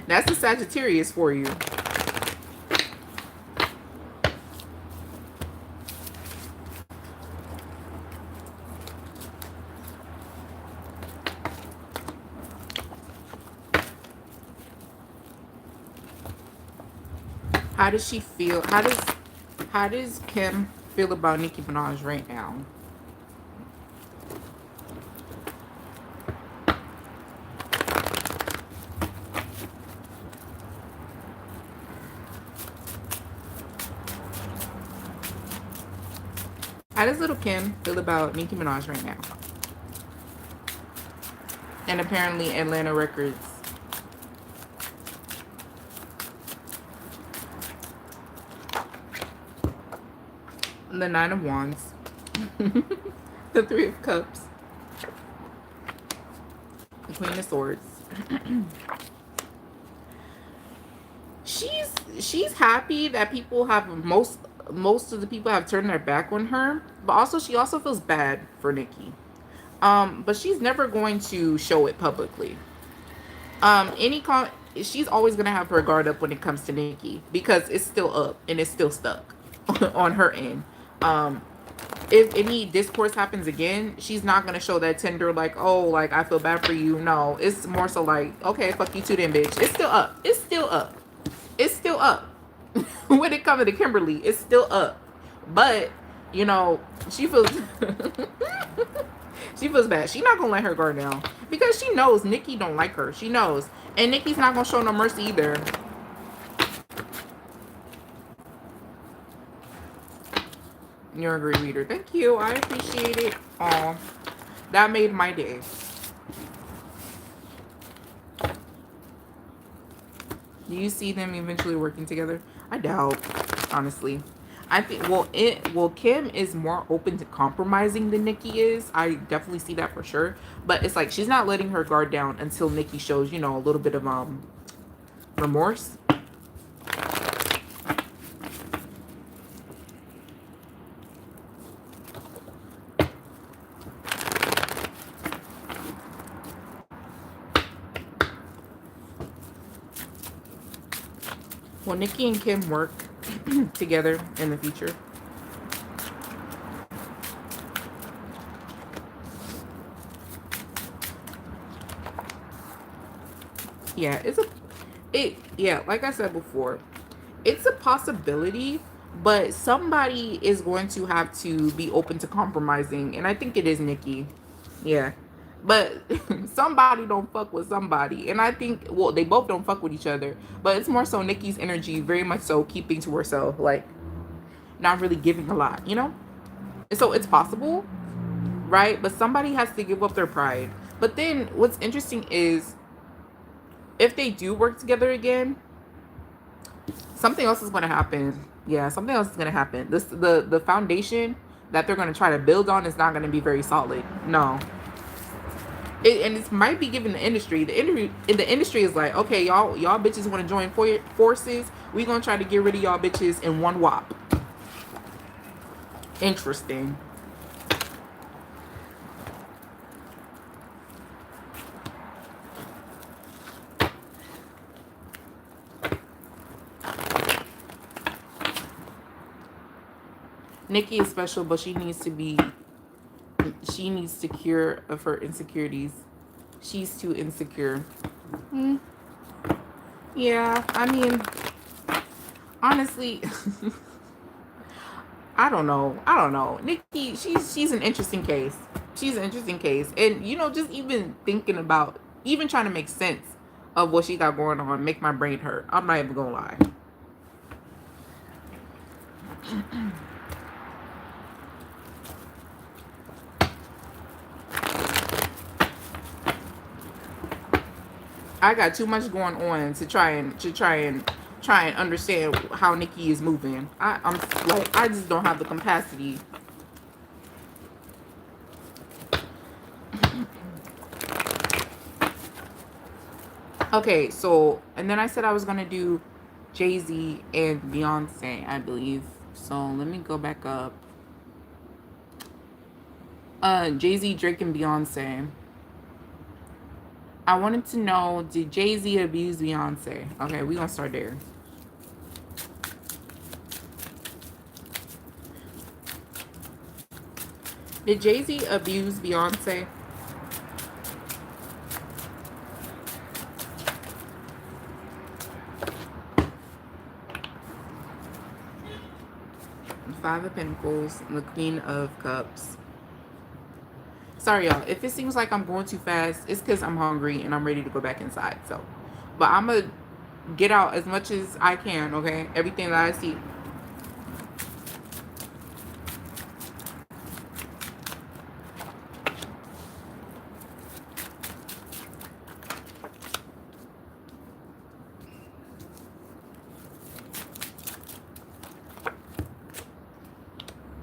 That's the Sagittarius for you. How does she feel? How does Kim feel about Nicki Minaj right now? How does Little Kim feel about Nicki Minaj right now? And apparently Atlanta Records. The Nine of Wands. The Three of Cups. The Queen of Swords. She's happy that people have most of the people have turned their back on her, but also she also feels bad for Nicki. But she's never going to show it publicly. She's always gonna have her guard up when it comes to Nicki because it's still up and it's still stuck on her end. If any discourse happens again, she's not gonna show that tender like, oh, like I feel bad for you. No, it's more so like, okay, fuck you too then, bitch. It's still up. It's still up. It's still up. When it comes to Kimberly, it's still up. But you know, she feels she feels bad. She's not gonna let her guard down because she knows Nicki don't like her. She knows, and Nicki's not gonna show no mercy either. You're a great reader. Thank you. I appreciate it. Aw, that made my day. Do you see them eventually working together? I doubt, honestly. I think, Kim is more open to compromising than Nicki is. I definitely see that for sure. But it's like she's not letting her guard down until Nicki shows, you know, a little bit of remorse. Will Nicki and Kim work together in the future? Yeah, like I said before, it's a possibility, but somebody is going to have to be open to compromising, and I think it is Nicki. Yeah. But somebody don't fuck with somebody. And I think, well, they both don't fuck with each other. But it's more so Nicki's energy, very much so keeping to herself. Like, not really giving a lot, you know? So it's possible, right? But somebody has to give up their pride. But then what's interesting is if they do work together again, something else is going to happen. Yeah, something else is going to happen. The foundation that they're going to try to build on is not going to be very solid. No. And it might be given the industry. The industry is like, okay, y'all bitches want to join forces. We gonna try to get rid of y'all bitches in one whop. Interesting. Nicki is special, but she needs to cure of her insecurities. She's too insecure. Yeah, I mean, honestly, I don't know. Nicki, she's an interesting case. She's an interesting case. And just even thinking about even trying to make sense of what she got going on make my brain hurt. I'm not even gonna lie. I got too much going on to try and understand how Nicki is moving. I'm like, I just don't have the capacity. Okay, so and then I said I was gonna do Jay-Z and Beyonce, I believe. So let me go back up. Jay-Z, Drake, and Beyonce. I wanted to know, did Jay-Z abuse Beyonce? Okay, we're gonna start there. Did Jay-Z abuse Beyonce? Five of Pentacles and the Queen of Cups. Sorry, y'all. If it seems like I'm going too fast, it's because I'm hungry and I'm ready to go back inside. So, but I'm going to get out as much as I can, okay? Everything that I see.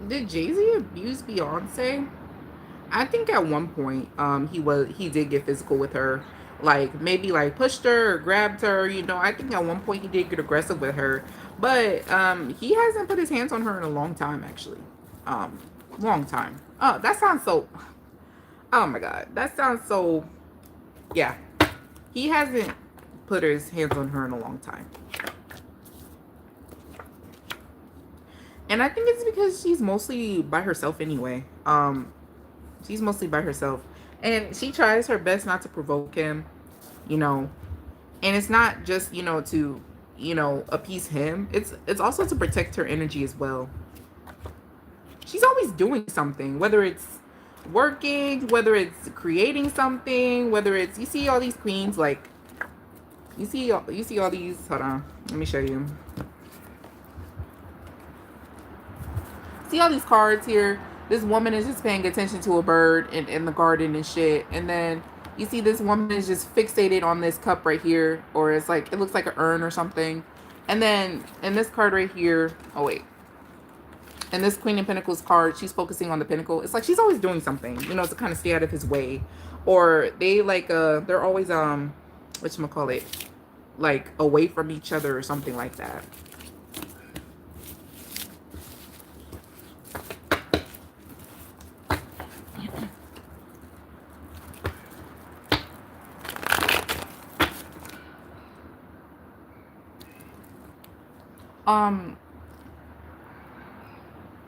Did Jay-Z abuse Beyonce? I think at one point, he did get physical with her, like maybe like pushed her or grabbed her. I think at one point he did get aggressive with her, but he hasn't put his hands on her in a long time, actually. Long time. Oh, that sounds so. Oh my God, that sounds so. Yeah, he hasn't put his hands on her in a long time, and I think it's because she's mostly by herself anyway. She's mostly by herself. And she tries her best not to provoke him, And it's not just, to, appease him. It's also to protect her energy as well. She's always doing something, whether it's working, whether it's creating something, whether it's, you see all these queens, like, you see all these, hold on, let me show you. See all these cards here? This woman is just paying attention to a bird in the garden and shit. And then you see this woman is just fixated on this cup right here. Or it's like, it looks like an urn or something. And then in this card right here, oh wait. In this Queen of Pentacles card, she's focusing on the pinnacle. It's like she's always doing something, to kind of stay out of his way. Or they like, they're always, whatchamacallit, like away from each other or something like that.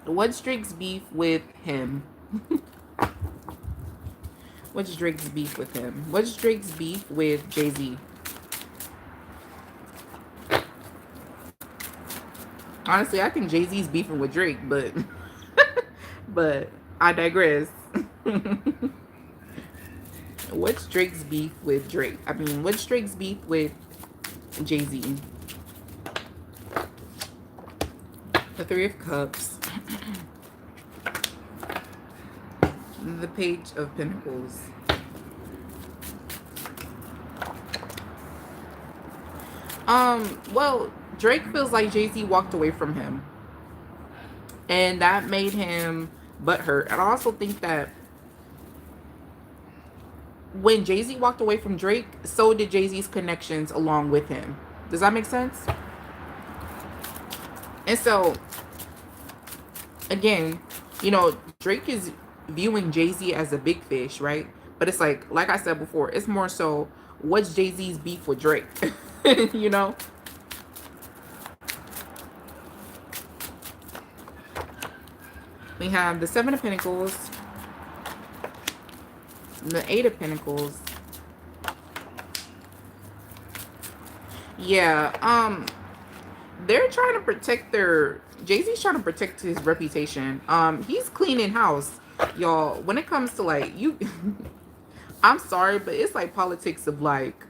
What's Drake's beef with him? What's Drake's beef with him? What's Drake's beef with Jay-Z? Honestly, I think Jay-Z's beefing with Drake, but but I digress. What's Drake's beef with Drake? I mean, what's Drake's beef with Jay-Z? The Three of Cups. The Page of Pentacles. Well, Drake feels like Jay-Z walked away from him, and that made him butthurt. And I also think that when Jay-Z walked away from Drake, so did Jay-Z's connections along with him. Does that make sense? And so, again, you know, Drake is viewing Jay-Z as a big fish, right? But it's like I said before, it's more so, what's Jay-Z's beef with Drake? You know? We have the Seven of Pentacles, the Eight of Pentacles. Yeah, they're trying to protect their... Jay-Z's trying to protect his reputation. He's cleaning house, y'all. When it comes to, like, you... I'm sorry, but it's like politics of, like,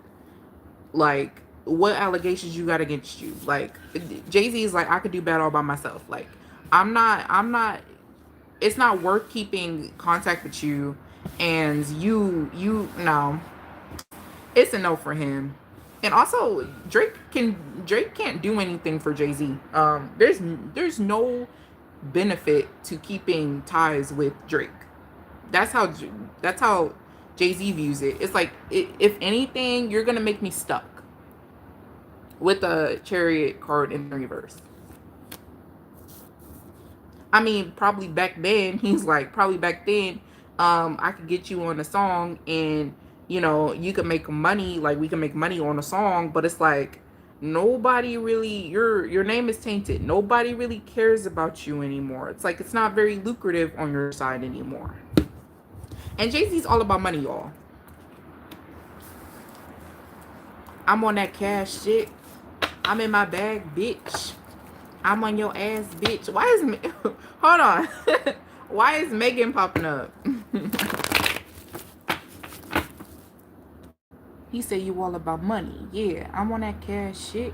what allegations you got against you. Like, Jay-Z is like, I could do bad all by myself. Like, I'm not... It's not worth keeping contact with you, and no. It's a no for him. And also, Drake can't do anything for Jay-Z. There's no benefit to keeping ties with Drake. That's how Jay-Z views it. It's like, if anything, you're gonna make me stuck. With a Chariot card in the reverse. I mean, probably back then, he's like, I could get you on a song, and you know, you could make money, like we can make money on a song, but it's like, nobody really, your name is tainted. Nobody really cares about you anymore. It's like, it's not very lucrative on your side anymore. And Jay-Z's all about money, y'all. I'm on that cash shit. I'm in my bag, bitch. I'm on your ass, bitch. Why is hold on. Why is Megan popping up? He said you all about money. Yeah, I'm on that cash shit.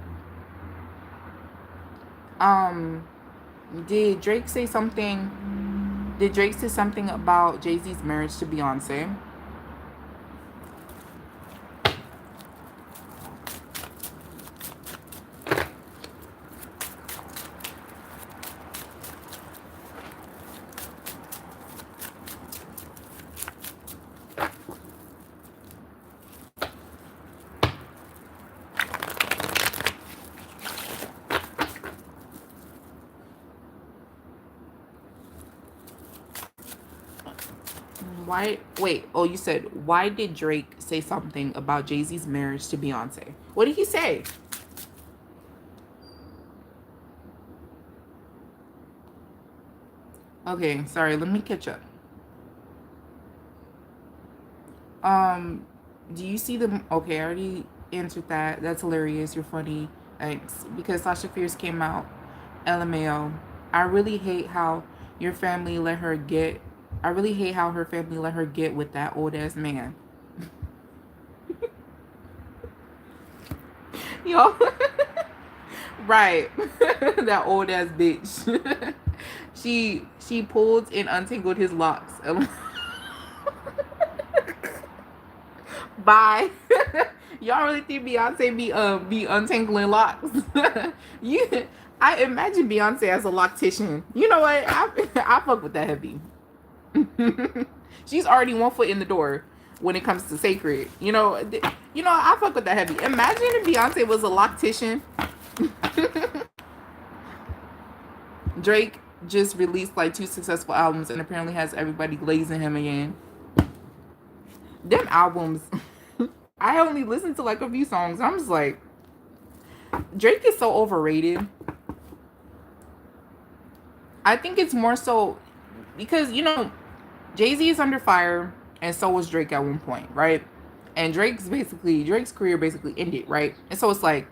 Did Drake say something? Did Drake say something about Jay-Z's marriage to Beyonce? Why? Wait. Oh, you said, why did Drake say something about Jay-Z's marriage to Beyonce? What did he say? Okay, sorry. Let me catch up. Do you see the... Okay, I already answered that. That's hilarious. You're funny. Thanks. Because Sasha Fierce came out. LMAO. I really hate how your family let her get... I really hate how her family let her get with that old-ass man. Yo. Right. That old-ass bitch. She pulled and untangled his locks. Bye. Y'all really think Beyonce be untangling locks? I imagine Beyonce as a loctician. You know what? I fuck with that heavy. She's already 1 foot in the door when it comes to sacred. You know, I fuck with that heavy. Imagine if Beyonce was a loctician. Drake just released like 2 successful albums and apparently has everybody glazing him again. Them albums, I only listened to like a few songs. I'm just like, Drake is so overrated. I think it's more so because, you know, Jay-Z is under fire and so was Drake at one point, right? And Drake's career basically ended, right? And so it's like,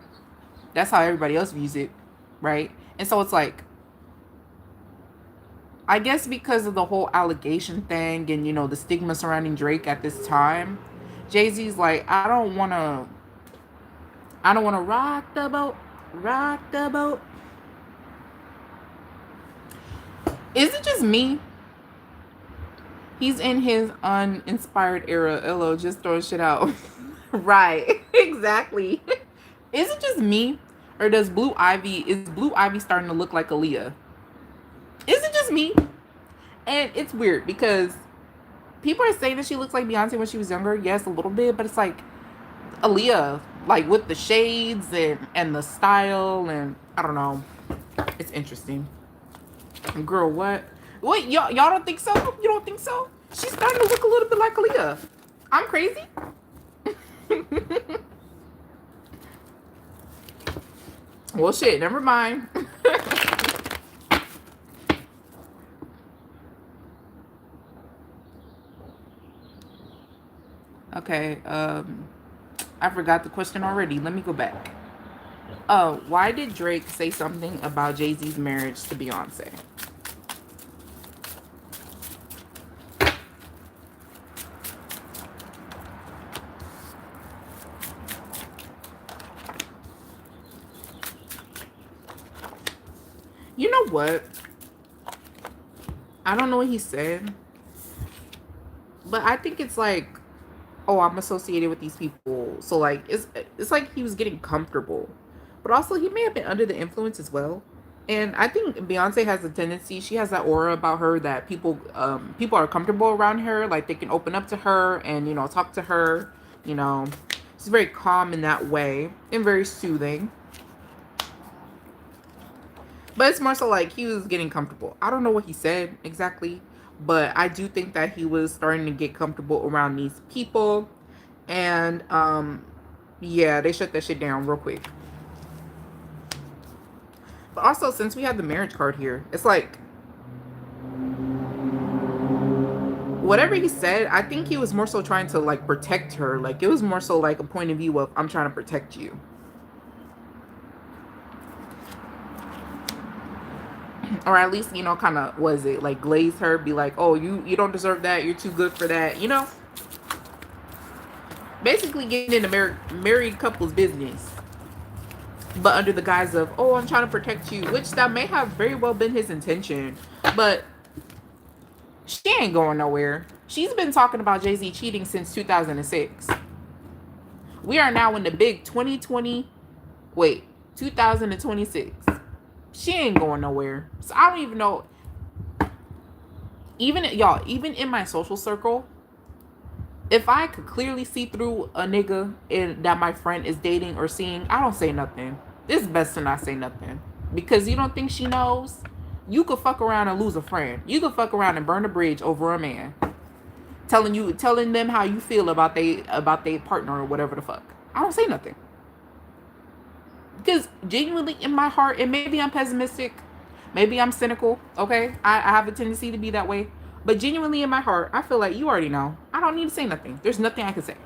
that's how everybody else views it, right? And so it's like, I guess because of the whole allegation thing and, you know, the stigma surrounding Drake at this time, Jay-Z's like, I don't want to rock the boat. Is it just me? He's in his uninspired era. LO, just throwing shit out. Right. Exactly. Is it just me? Or is Blue Ivy starting to look like Aaliyah? Is it just me? And it's weird because people are saying that she looks like Beyonce when she was younger. Yes, a little bit, but it's like Aaliyah, like with the shades and the style, and I don't know. It's interesting. Girl, what? Wait, y'all don't think so? You don't think so? She's starting to look a little bit like Aaliyah. I'm crazy. Well, shit, never mind. Okay, I forgot the question already. Let me go back. Why did Drake say something about Jay-Z's marriage to Beyonce? You know what? I don't know what he said, but I think it's like, oh, I'm associated with these people, so like it's like he was getting comfortable, but also he may have been under the influence as well. And I think Beyonce has a tendency; she has that aura about her that people are comfortable around her, like they can open up to her and talk to her. You know, she's very calm in that way and very soothing. But it's more so like he was getting comfortable. I don't know what he said exactly, but I do think that he was starting to get comfortable around these people. And yeah, they shut that shit down real quick. But also, since we have the marriage card here, it's like whatever he said, I think he was more so trying to like protect her. Like it was more so like a point of view of I'm trying to protect you. Or at least, kind of, was it like glaze her, be like, oh, you don't deserve that, you're too good for that, basically getting into married couple's business, but under the guise of, oh, I'm trying to protect you, which that may have very well been his intention, but she ain't going nowhere. She's been talking about Jay-Z cheating since 2006. We are now in the big 2026. She ain't going nowhere. So I don't even know. Even in my social circle, if I could clearly see through a nigga that my friend is dating or seeing, I don't say nothing. It's best to not say nothing. Because you don't think she knows? You could fuck around and lose a friend. You could fuck around and burn a bridge over a man. Telling them how you feel about they partner or whatever the fuck. I don't say nothing. Because genuinely in my heart, and maybe I'm pessimistic, maybe I'm cynical, okay? I have a tendency to be that way. But genuinely in my heart, I feel like you already know. I don't need to say nothing. There's nothing I can say.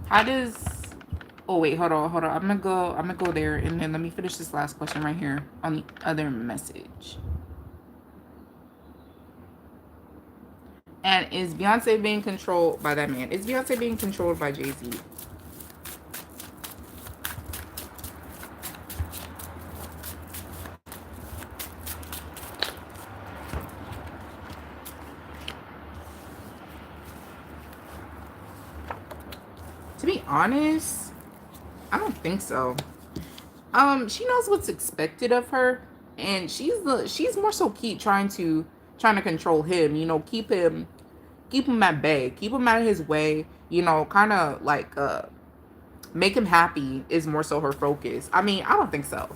How does... Oh, wait, hold on. I'm gonna go there, and then let me finish this last question right here on the other message. And is Beyonce being controlled by that man? Is Beyonce being controlled by Jay-Z? To be honest, I don't think so. She knows what's expected of her, and she's more so trying to control him. Keep him at bay, keep him out of his way. Kind of like make him happy is more so her focus. I mean, I don't think so.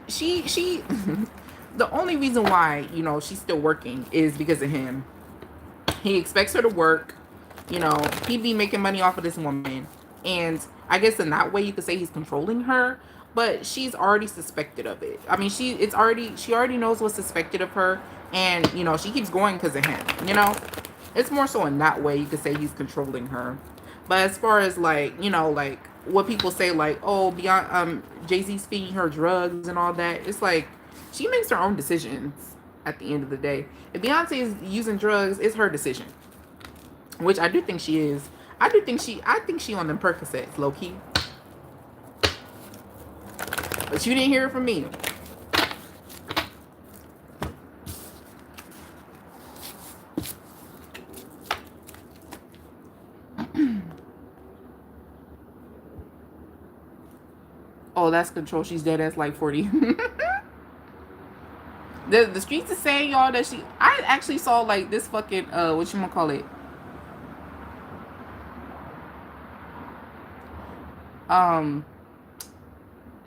She the only reason why she's still working is because of him. He expects her to work. He'd be making money off of this woman. And I guess in that way you could say he's controlling her, but she's already suspected of it. I mean, she already knows what's suspected of her, and she keeps going because of him. It's more so in that way you could say he's controlling her. But as far as like what people say, like, oh, beyond Jay-Z's feeding her drugs and all that. It's like she makes her own decisions at the end of the day. If Beyonce is using drugs, it's her decision. Which I do think she is. I think she on them Percocets, low key. But you didn't hear it from me. Oh, that's Control. She's dead as like 40. The streets is saying, y'all, that she... I actually saw, like, this fucking, whatchamacallit?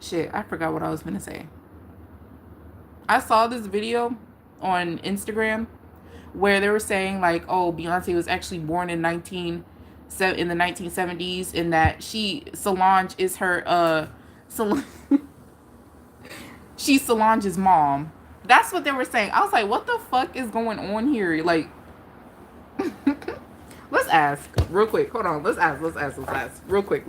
Shit, I forgot what I was gonna say. I saw this video on Instagram where they were saying, like, oh, Beyonce was actually born in the 1970s, and that Solange is her, she's Solange's mom. That's what they were saying. I was like, what the fuck is going on here? Like, let's ask real quick. Hold on. Let's ask. Real quick.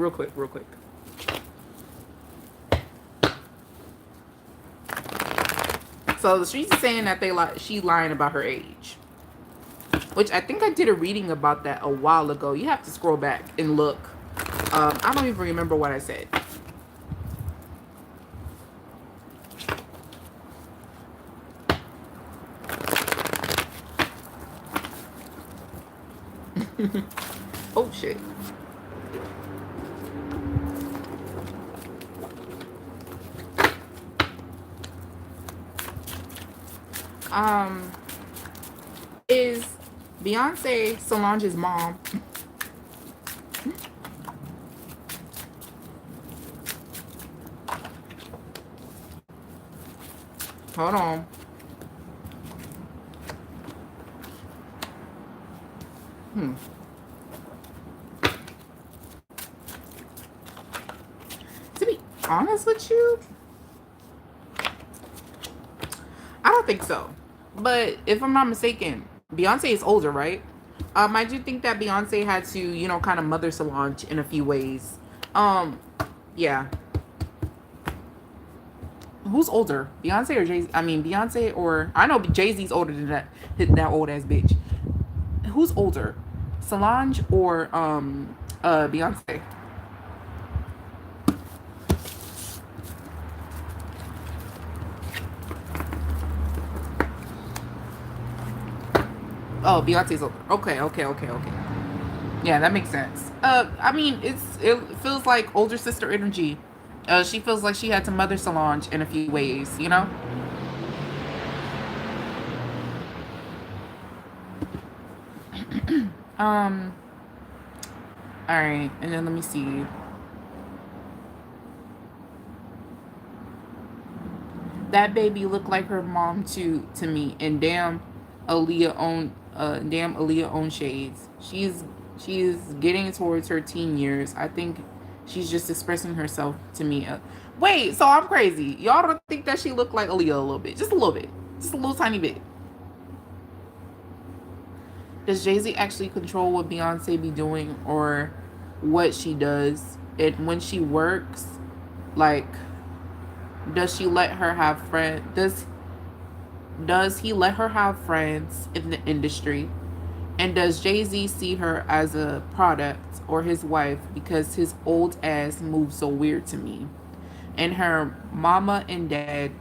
So the streets is saying that she lying about her age. Which I think I did a reading about that a while ago. You have to scroll back and look. I don't even remember what I said. Oh shit. Is Beyonce Solange's mom? Hold on. To be honest with you, I don't think so. But if I'm not mistaken, Beyonce is older, right? I do think that Beyonce had to, you know, kind of mother Solange in a few ways. Yeah. Who's older? Beyonce or Jay-Z? I mean, Beyonce or... I know Jay-Z's older than that old ass bitch. Who's older? Solange or Beyonce? Oh, Beyonce's older. Okay. Yeah, that makes sense. I mean, it feels like older sister energy. She feels like she had to mother Solange in a few ways, you know? Alright, and then let me see. That baby looked like her mom to me, and damn Aaliyah own shades. She's getting towards her teen years. I think she's just expressing herself to me. Wait, so I'm crazy. Y'all don't think that she looked like Aaliyah a little bit? Just a little bit. Just a little tiny bit. Does Jay-Z actually control what Beyonce be doing or what she does? And when she works, like, does she let her have friends? Does he let her have friends in the industry? And does Jay-Z see her as a product or his wife because his old ass moves so weird to me? And her mama and dad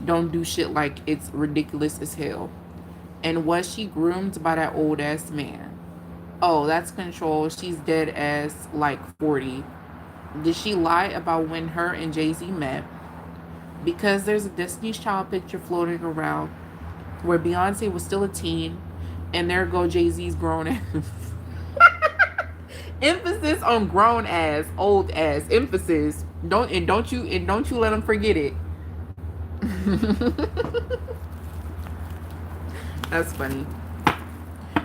don't do shit like it's ridiculous as hell. And was she groomed by that old ass man? Oh, that's Control. She's dead as like 40. Did she lie about when her and Jay-Z met? Because there's a Destiny's Child picture floating around where Beyonce was still a teen, and there go Jay-Z's grown ass. Emphasis on grown ass, old ass. Emphasis. Don't you let them forget it. That's funny.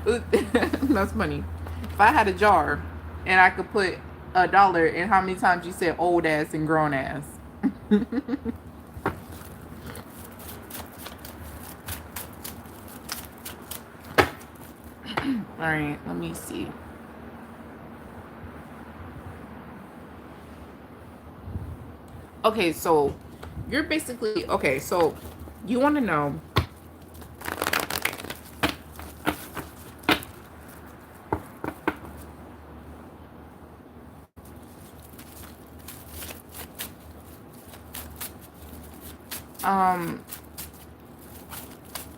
That's funny. If I had a jar and I could put $1 in how many times you said old ass and grown ass. Alright, let me see. Okay, so you're basically okay. So you want to know. Um,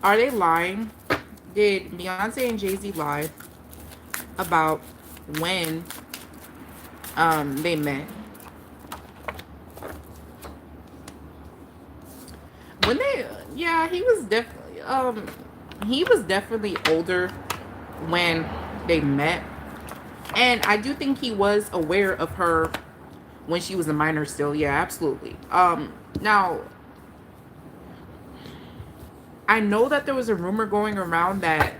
are they lying? Did Beyonce and Jay-Z lie about when they met? When they yeah, he was definitely older when they met. And I do think he was aware of her when she was a minor still. Yeah, absolutely. Now I know that there was a rumor going around that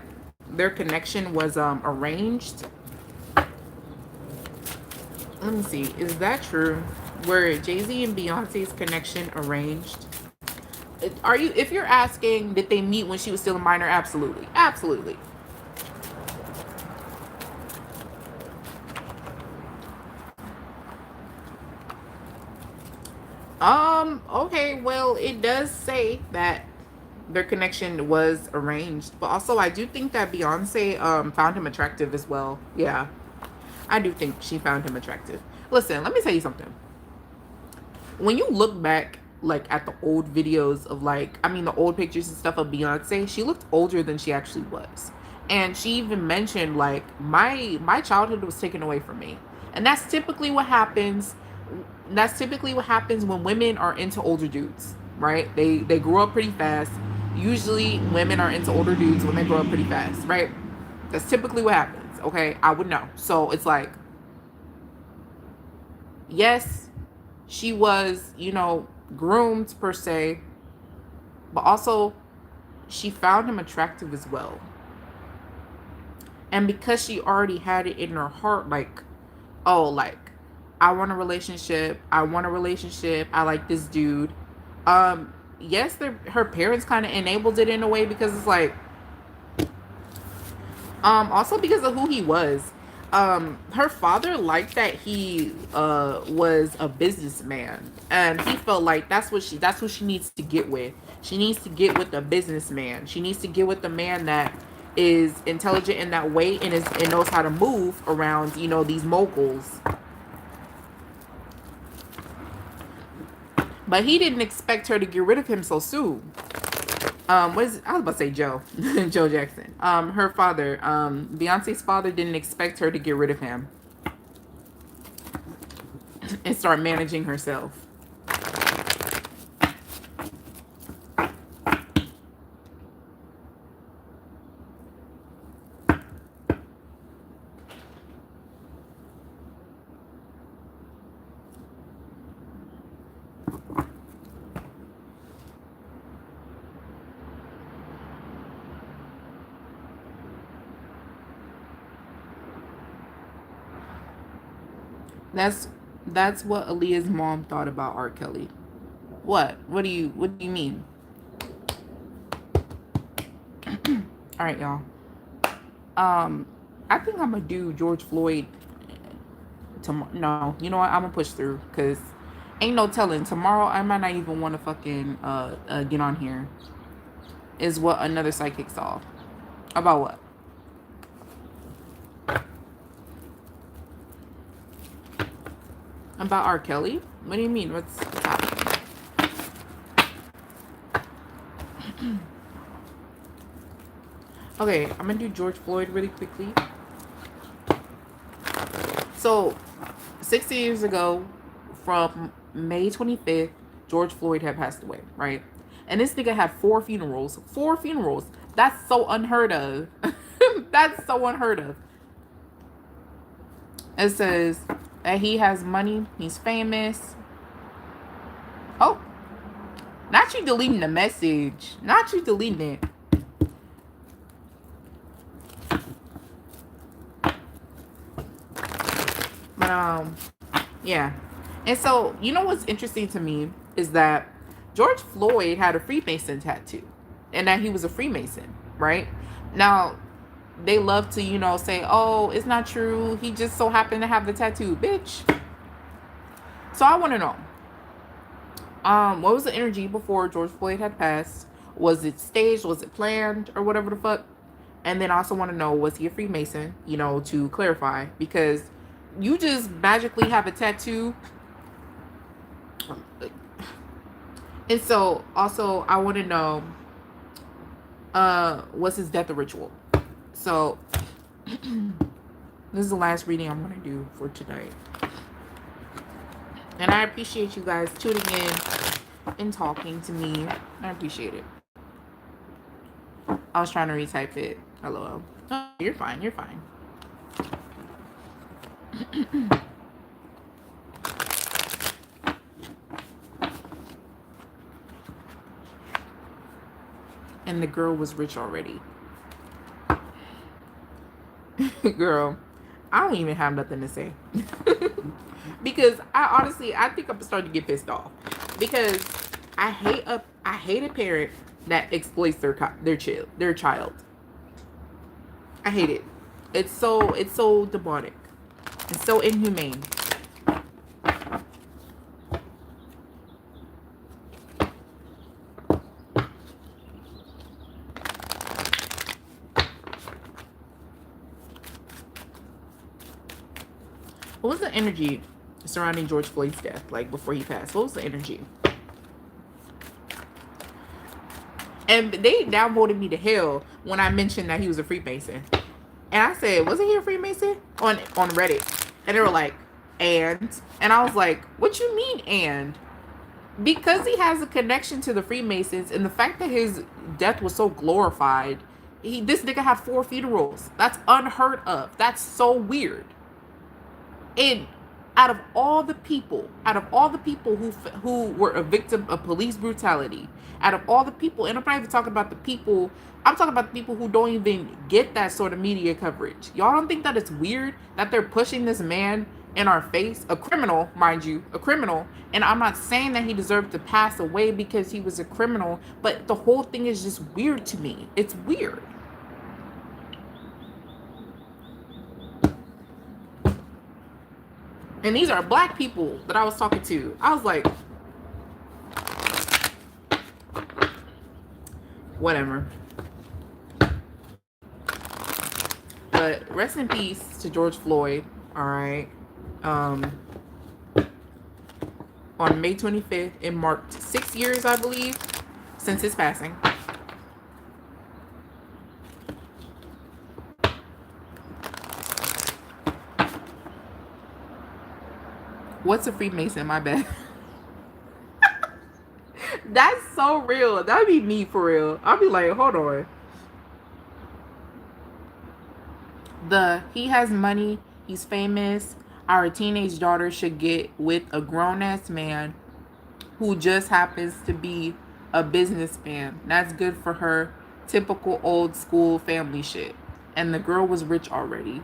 their connection was arranged. Let me see. Is that true? Were Jay-Z and Beyonce's connection arranged? Are you if you're asking did they meet when she was still a minor? Absolutely. Absolutely. Okay, well, it does say that their connection was arranged, but also I do think that Beyonce found him attractive as well. Yeah. I do think she found him attractive. Listen, let me tell you something. When you look back like at the old videos of like I mean the old pictures and stuff of Beyonce, she looked older than she actually was. And she even mentioned like my childhood was taken away from me. And that's typically what happens. That's typically what happens when women are into older dudes, right? They grow up pretty fast. Usually women are into older dudes when they grow up pretty fast, right? That's typically what happens. Okay, I would know. So it's like yes, she was, groomed per se, but also she found him attractive as well. And because she already had it in her heart, like, oh, like, I want a relationship. I want a relationship. I like this dude. Yes, her parents kind of enabled it in a way because it's like, also because of who he was. Her father liked that he was a businessman, and he felt like that's what she needs to get with. She needs to get with a businessman. She needs to get with a man that is intelligent in that way and knows how to move around, these moguls. But he didn't expect her to get rid of him so soon. I was about to say Joe, Joe Jackson. Her father, Beyonce's father, didn't expect her to get rid of him and start managing herself. That's that's what Aaliyah's mom thought about R. Kelly. What? What do you mean? All right, y'all. Um, I think I'm gonna do George Floyd tomorrow. No, you know what? I'm gonna push through because ain't no telling. Tomorrow I might not even want to fucking get on here. Is what another psychic saw. About what? About R. Kelly? What do you mean? What's happening? Okay, I'm gonna do George Floyd really quickly. So, 60 years ago, from May 25th, George Floyd had passed away, right? And this nigga had 4 funerals. 4 funerals. That's so unheard of. That's so unheard of. It says that he has money, he's famous. Oh, not you deleting the message. Not you deleting it. But yeah. And so, you know what's interesting to me is that George Floyd had a Freemason tattoo and that he was a Freemason, right? Now, they love to, say, oh, it's not true. He just so happened to have the tattoo, bitch. So I want to know, What was the energy before George Floyd had passed? Was it staged? Was it planned? Or whatever the fuck? And then I also want to know, was he a Freemason? You know, to clarify. Because you just magically have a tattoo. And so, also, I want to know, what's his death ritual? So, this is the last reading I'm going to do for tonight. And I appreciate you guys tuning in and talking to me. I appreciate it. I was trying to retype it. LOL. Oh, you're fine. You're fine. And the girl was rich already. Girl, I don't even have nothing to say. Because I think I'm starting to get pissed off. Because I hate a parent that exploits their child. I hate it. It's so demonic. It's so inhumane. What was the energy surrounding George Floyd's death, like before he passed? What was the energy? And they downvoted me to hell when I mentioned that he was a Freemason. And I said, wasn't he a Freemason? On Reddit. And they were like, and I was like, what you mean and? Because he has a connection to the Freemasons, and the fact that his death was so glorified, this nigga had 4 funerals. That's unheard of. That's so weird. And out of all the people who were a victim of police brutality, out of all the people, and I'm not even talking about the people, I'm talking about the people who don't even get that sort of media coverage. Y'all don't think that it's weird that they're pushing this man in our face? A criminal, mind you, a criminal. And I'm not saying that he deserved to pass away because he was a criminal, but the whole thing is just weird to me. It's weird. And these are black people that I was talking to. I was like, whatever. But rest in peace to George Floyd. All right. On May 25th, it marked 6 years, I believe, since his passing. What's a Freemason? My bad. That's so real. That'd be me for real. I'll be like, hold on. He has money. He's famous. Our teenage daughter should get with a grown-ass man who just happens to be a businessman. That's good for her. Typical old school family shit. And the girl was rich already.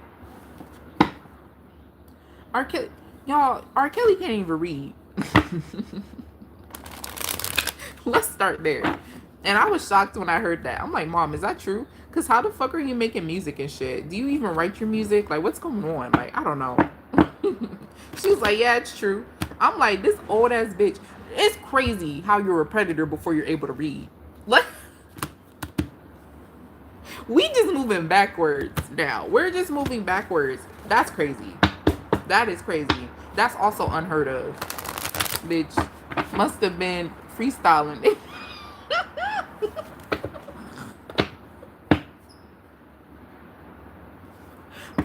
R. Kelly can't even read. Let's start there. And I was shocked when I heard that. I'm like, Mom, is that true? Because how the fuck are you making music and shit? Do you even write your music? Like, what's going on? Like, I don't know. She was like, yeah, it's true. I'm like, this old ass bitch. It's crazy how you're a predator before you're able to read. Like, we just moving backwards now. We're just moving backwards. That's crazy. That is crazy. That's also unheard of. Bitch must have been freestyling.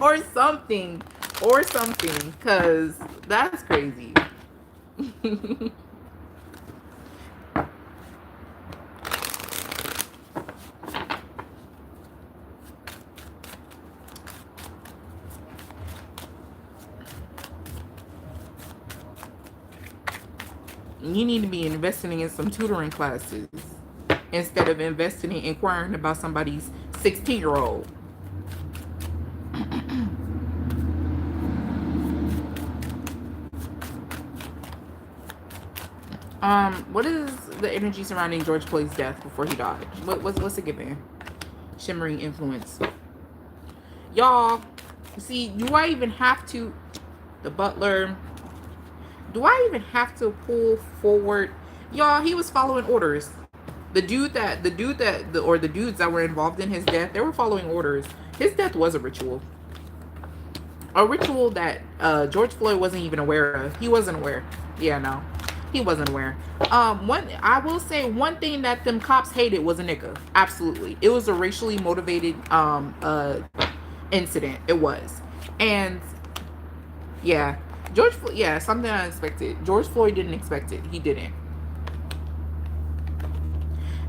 or something, because that's crazy. You need to be investing in some tutoring classes instead of investing in inquiring about somebody's 16-year-old. What is the energy surrounding George Floyd's death before he died? What's it giving? Shimmering influence. Y'all, see, do I even have to, the butler, do I even have to pull forward Y'all, he was following orders. The dudes that were involved in his death, they were following orders. His death was a ritual that George Floyd wasn't even aware of. He wasn't aware. Yeah, no, he wasn't aware. One, I will say one thing that them cops hated was a nigga. Absolutely, it was a racially motivated incident. It was, and yeah, yeah, something unexpected. George Floyd didn't expect it. He didn't,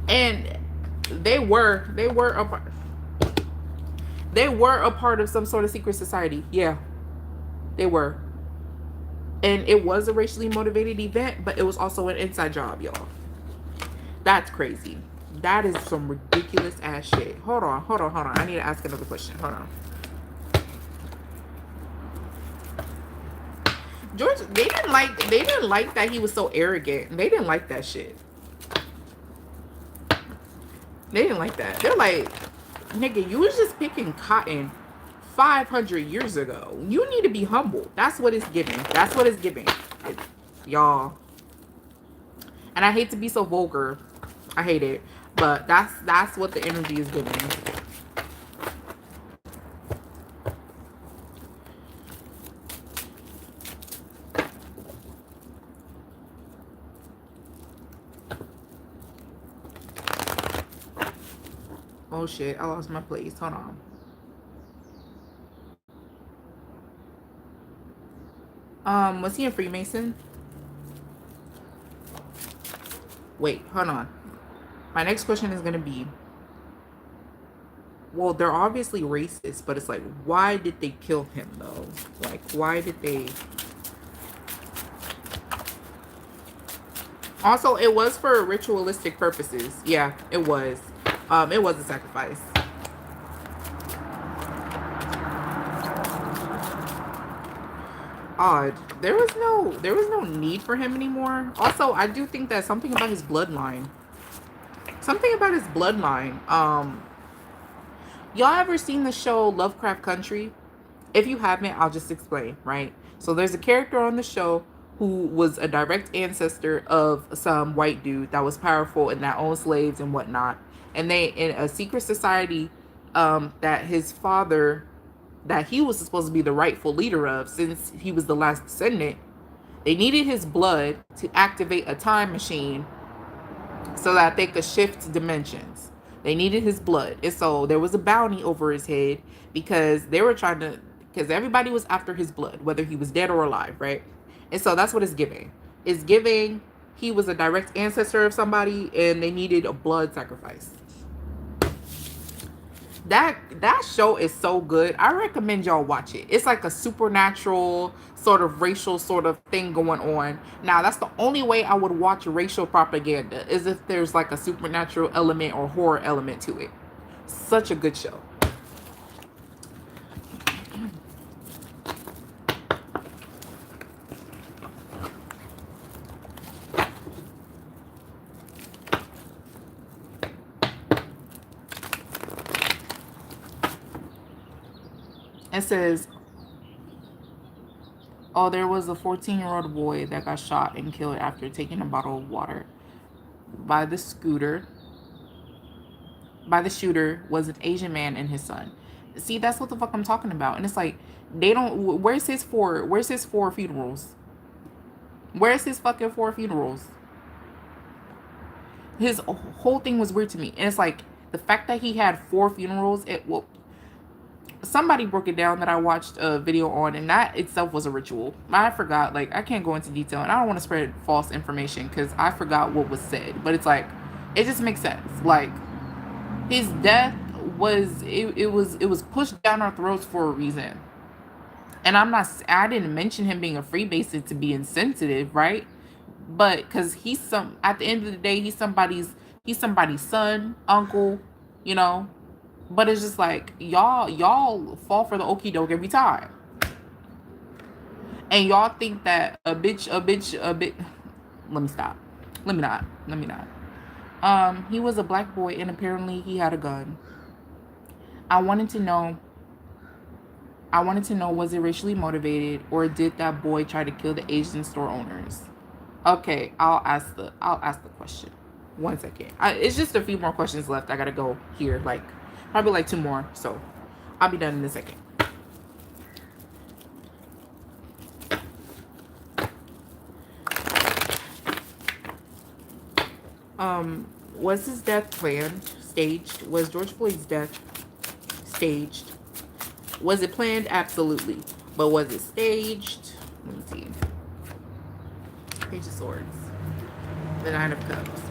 and they were a part of some sort of secret society. Yeah, they were. And it was a racially motivated event, but it was also an inside job, y'all. That's crazy. That is some ridiculous ass shit. Hold on. I need to ask another question. Hold on. George, they didn't like that he was so arrogant. They didn't like that shit. They didn't like that. They're like, nigga, you was just picking cotton 500 years ago. You need to be humble. That's what it's giving. That's what it's giving. Y'all. And I hate to be so vulgar. I hate it. But that's what the energy is giving. Oh shit, I lost my place. Hold on. Was he a Freemason? Wait, hold on. My next question is gonna be, well, they're obviously racist, but it's like, why did they kill him though? Like, why did they? Also, it was for ritualistic purposes. Yeah, it was. It was a sacrifice. Odd. There was no need for him anymore. Also, I do think that something about his bloodline. Y'all ever seen the show Lovecraft Country? If you haven't, I'll just explain, right? So there's a character on the show who was a direct ancestor of some white dude that was powerful and that owned slaves and whatnot. And they, in a secret society, that his father, that he was supposed to be the rightful leader of, since he was the last descendant, they needed his blood to activate a time machine so that they could shift dimensions. They needed his blood. And so there was a bounty over his head because they were trying to, because everybody was after his blood, whether he was dead or alive, right? And so that's what it's giving. It's giving he was a direct ancestor of somebody and they needed a blood sacrifice. That show is so good. I recommend y'all watch it. It's like a supernatural sort of racial sort of thing going on. Now, that's the only way I would watch racial propaganda, is if there's like a supernatural element or horror element to it. Such a good show. It says, oh, there was a 14-year-old boy that got shot and killed after taking a bottle of water by the shooter was an Asian man and his son. See, that's what the fuck I'm talking about. And it's like, they don't, where's his four funerals? Where's his fucking 4 funerals? His whole thing was weird to me. And it's like, the fact that he had 4 funerals, somebody broke it down that I watched a video on, and that itself was a ritual. I forgot, like, I can't go into detail, and I don't want to spread false information because I forgot what was said, but it's like, it just makes sense. Like, his death was, it was pushed down our throats for a reason. And I didn't mention him being a Freemason to be insensitive, right? But because at the end of the day, he's somebody's son, uncle, you know. But it's just like, y'all fall for the okie doke every time. And y'all think that a bitch, let me stop. Let me not. He was a black boy and apparently he had a gun. I wanted to know, was it racially motivated or did that boy try to kill the Asian store owners? Okay, I'll ask the question. 1 second. It's just a few more questions left. I gotta go here, like probably like 2 more. So I'll be done in a second. Was his death planned, staged? Was George Floyd's death staged? Was it planned? Absolutely. But was it staged? Let me see. Page of Swords. The Nine of Cups.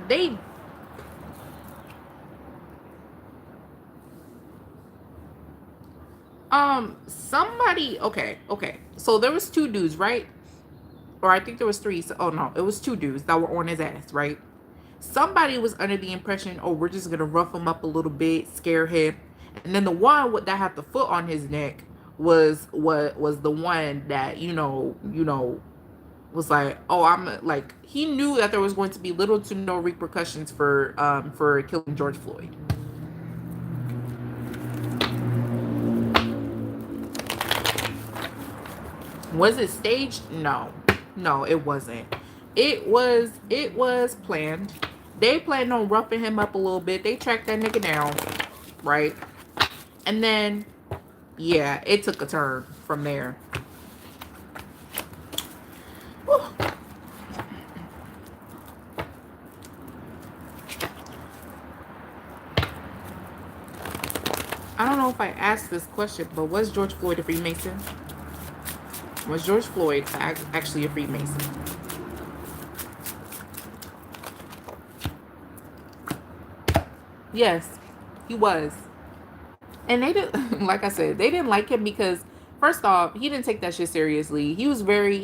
They somebody, okay. So there was 2 dudes, right? Or I think there was 3. So, oh no, it was 2 dudes that were on his ass, right? Somebody was under the impression, oh, we're just gonna rough him up a little bit, scare him, and then the one that had the foot on his neck was what was the one that was like, oh, I'm like, he knew that there was going to be little to no repercussions for killing George Floyd. Was it staged? No. No, it wasn't. It was planned. They planned on roughing him up a little bit. They tracked that nigga down, right? And then yeah, it took a turn from there. Whew. I don't know if I asked this question, but was George Floyd a Freemason? Was George Floyd actually a Freemason? Yes, he was. And they didn't, like I said, they didn't like him because first off, he didn't take that shit seriously. He was very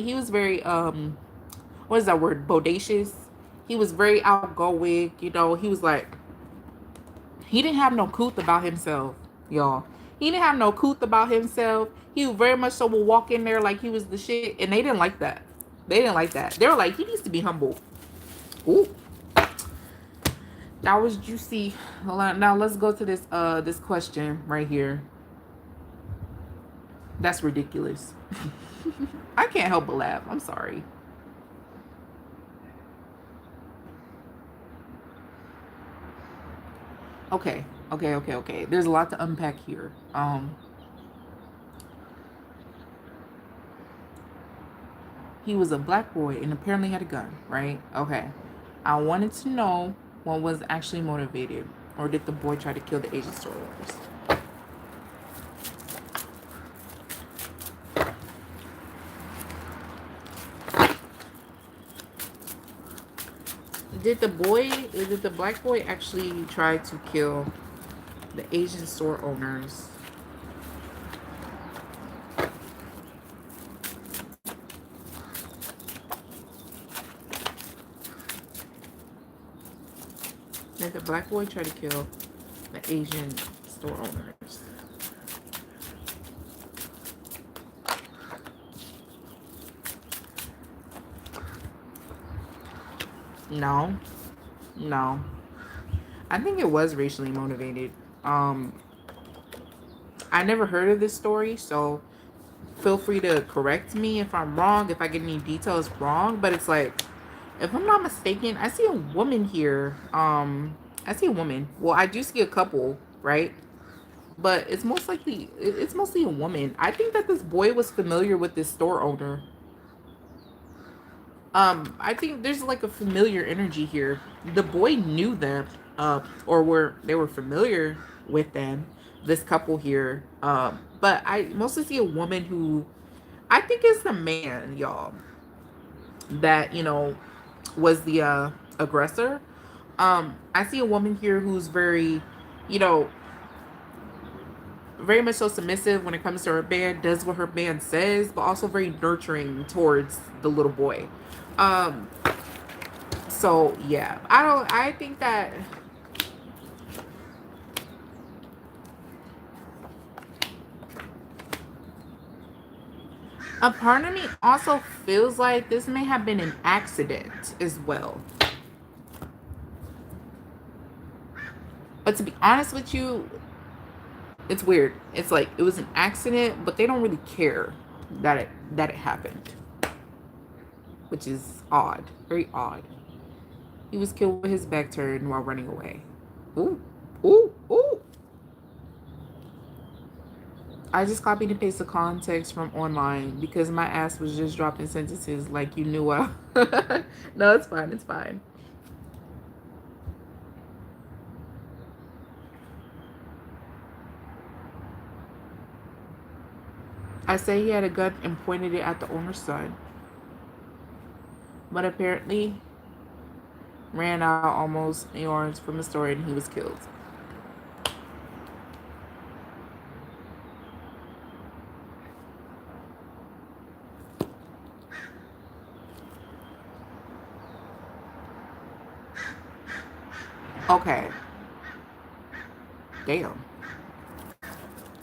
what is that word? Bodacious. He was very outgoing. He was like, he didn't have no couth about himself, y'all. He didn't have no couth about himself. He very much so will walk in there like he was the shit, and they didn't like that. They didn't like that. They were like, he needs to be humble. Ooh, that was juicy. Now let's go to this question right here. That's ridiculous. I can't help but laugh. I'm sorry. Okay. There's a lot to unpack here. He was a black boy and apparently had a gun, right? Okay. I wanted to know what was actually motivated, or did the boy try to kill the Asian store owners? Did the black boy actually try to kill the Asian store owners? Did the black boy try to kill the Asian store owners? No. No. I think it was racially motivated. I never heard of this story, so feel free to correct me if I'm wrong, if I get any details wrong. But it's like, if I'm not mistaken, I see a woman here. I see a woman. Well, I do see a couple, right? But it's mostly a woman. I think that this boy was familiar with this store owner. I think there's like a familiar energy here. The boy knew them, or they were familiar with them. This couple here, but I mostly see a woman who I think is the man, y'all, that was the aggressor. I see a woman here who's very, you know, very much so submissive when it comes to her band, does what her band says, but also very nurturing towards the little boy. Um, so yeah, I think that a part of me also feels like this may have been an accident as well. But to be honest with you, it's weird. It's like it was an accident, but they don't really care that it happened, which is odd, very odd. He was killed with his back turned while running away. Ooh, ooh, ooh. I just copied and pasted the context from online because my ass was just dropping sentences like you knew what. No, it's fine. It's fine. I say he had a gun and pointed it at the owner's son, but apparently ran out almost yards from the store and he was killed. Okay. Damn.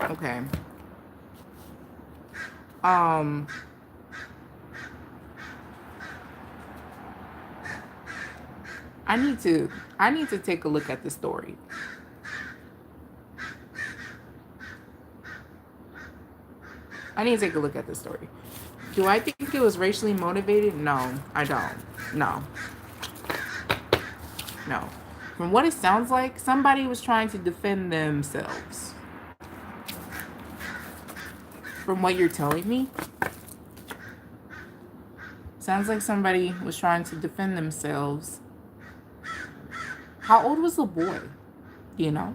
Okay. Um. I need to take a look at the story. I need to take a look at the story. Do I think it was racially motivated? No, I don't. No. No. From what it sounds like, somebody was trying to defend themselves. From what you're telling me, sounds like somebody was trying to defend themselves. How old was the boy? Do you know?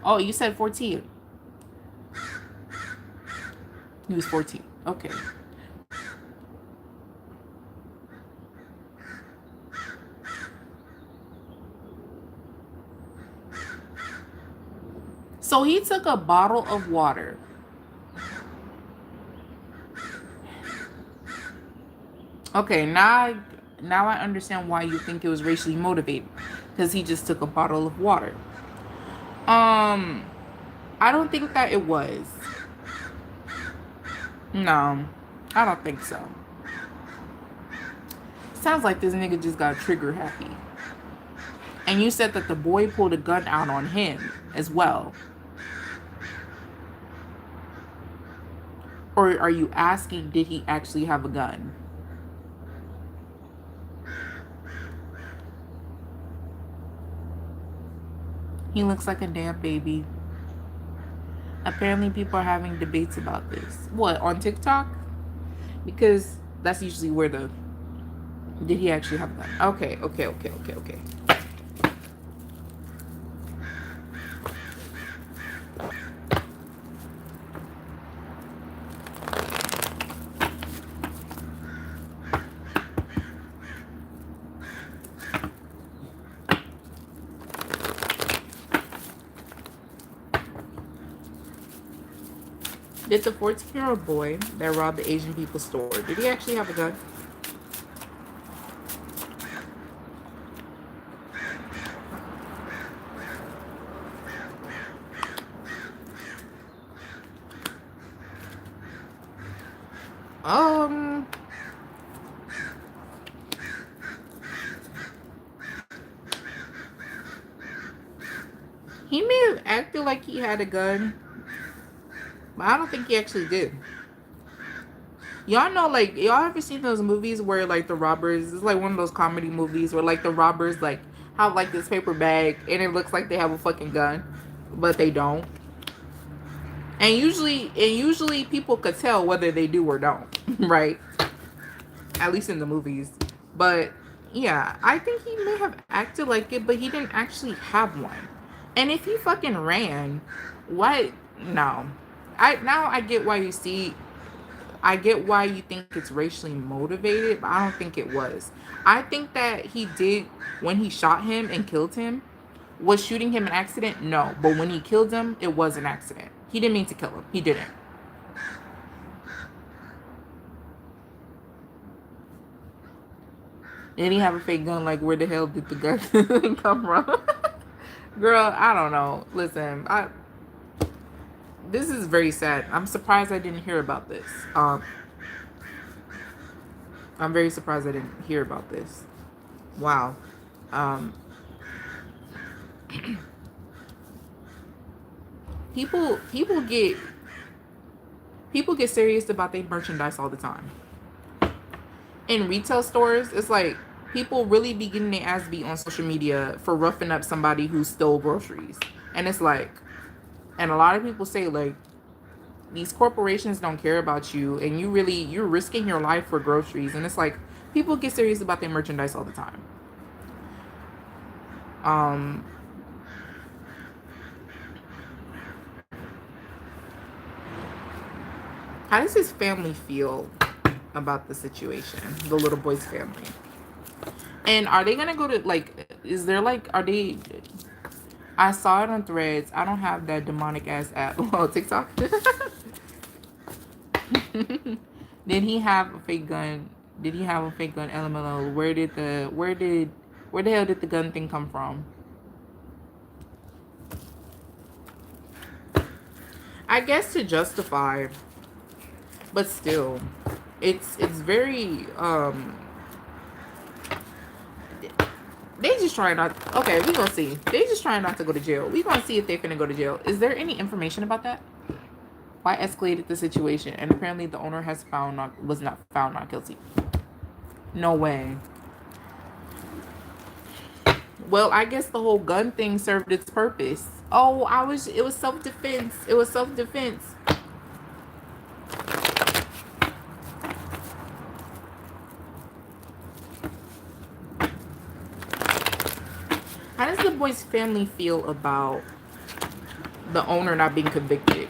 Oh, you said 14. He was 14. Okay. So he took a bottle of water. Okay, now I understand why you think it was racially motivated. Because he just took a bottle of water. I don't think that it was. No, I don't think so. Sounds like this nigga just got trigger happy. And you said that the boy pulled a gun out on him as well. Or are you asking, did he actually have a gun? He looks like a damn baby. Apparently people are having debates about this. What, on TikTok? Because that's usually where the... Did he actually have a gun? Okay. Did the 14-year-old boy that robbed the Asian people's store, did he actually have a gun? He may have acted like he had a gun, but I don't think he actually did. Y'all know, like, y'all ever seen those movies where, like, the robbers, it's like one of those comedy movies where, like, the robbers, like, have, like, this paper bag and it looks like they have a fucking gun, but they don't. And usually people could tell whether they do or don't, right? At least in the movies. But, yeah, I think he may have acted like it, but he didn't actually have one. And if he fucking ran, what? No. I get why you see... I get why you think it's racially motivated, but I don't think it was. I think that he did, when he shot him and killed him, was shooting him an accident? No. But when he killed him, it was an accident. He didn't mean to kill him. He didn't. And he have a fake gun, like, where the hell did the gun come from? Girl, I don't know. Listen, this is very sad. I'm surprised I didn't hear about this. I'm very surprised I didn't hear about this. Wow. people get serious about their merchandise all the time. In retail stores, it's like people really be getting their ass beat on social media for roughing up somebody who stole groceries. And it's like, and a lot of people say like, these corporations don't care about you, and you're risking your life for groceries. And it's like, people get serious about their merchandise all the time. How does his family feel about the situation, the little boy's family? And are they gonna go to, like, is there like, are they, I saw it on Threads. I don't have that demonic ass app. Well, TikTok. Did he have a fake gun? Did he have a fake gun? LMLO. Where the hell did the gun thing come from? I guess to justify, but still, it's very they just trying not. Okay, we gonna see. They just trying not to go to jail. We gonna see if they finna go to jail. Is there any information about that? Why escalated the situation? And apparently the owner was not found not guilty. No way. Well, I guess the whole gun thing served its purpose. Oh, it was self-defense. It was self-defense. How does the boy's family feel about the owner not being convicted?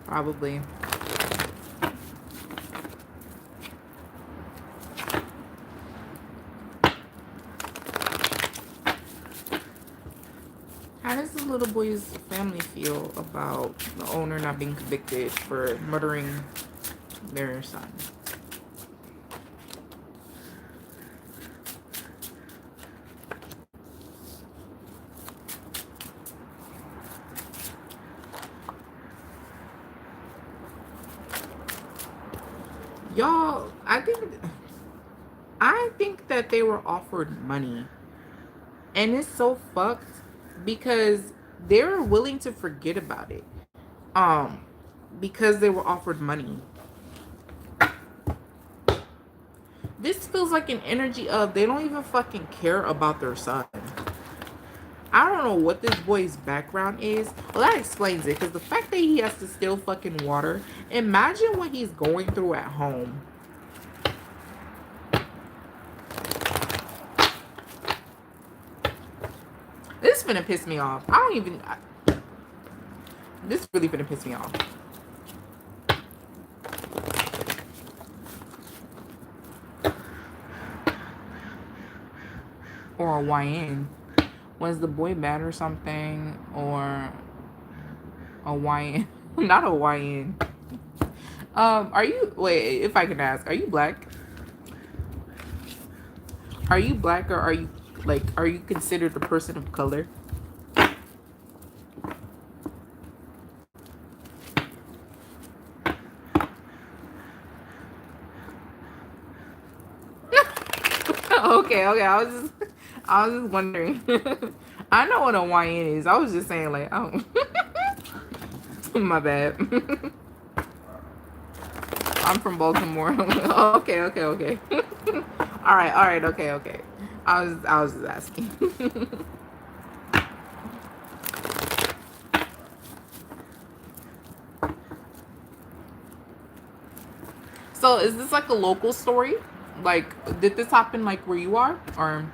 Probably. How does the little boy's family feel about the owner not being convicted for murdering their son? Y'all, I think that they were offered money. And it's so fucked because they were willing to forget about it. Because they were offered money. This feels like an energy of they don't even fucking care about their son. I don't know what this boy's background is. Well, that explains it. Because the fact that he has to steal fucking water. Imagine what he's going through at home. This is finna piss me off. This is really finna piss me off. Or a YN. Was the boy bad or something? Or a YN? Not a YN. Are you, wait, if I can ask, are you black? Are you black, or are you considered a person of color? Okay, I was just wondering. I know what a YN is. I was just saying, like, oh, my bad. I'm from Baltimore. Okay. All right. Okay. I was just asking. So, is this like a local story? Like, did this happen like where you are, or?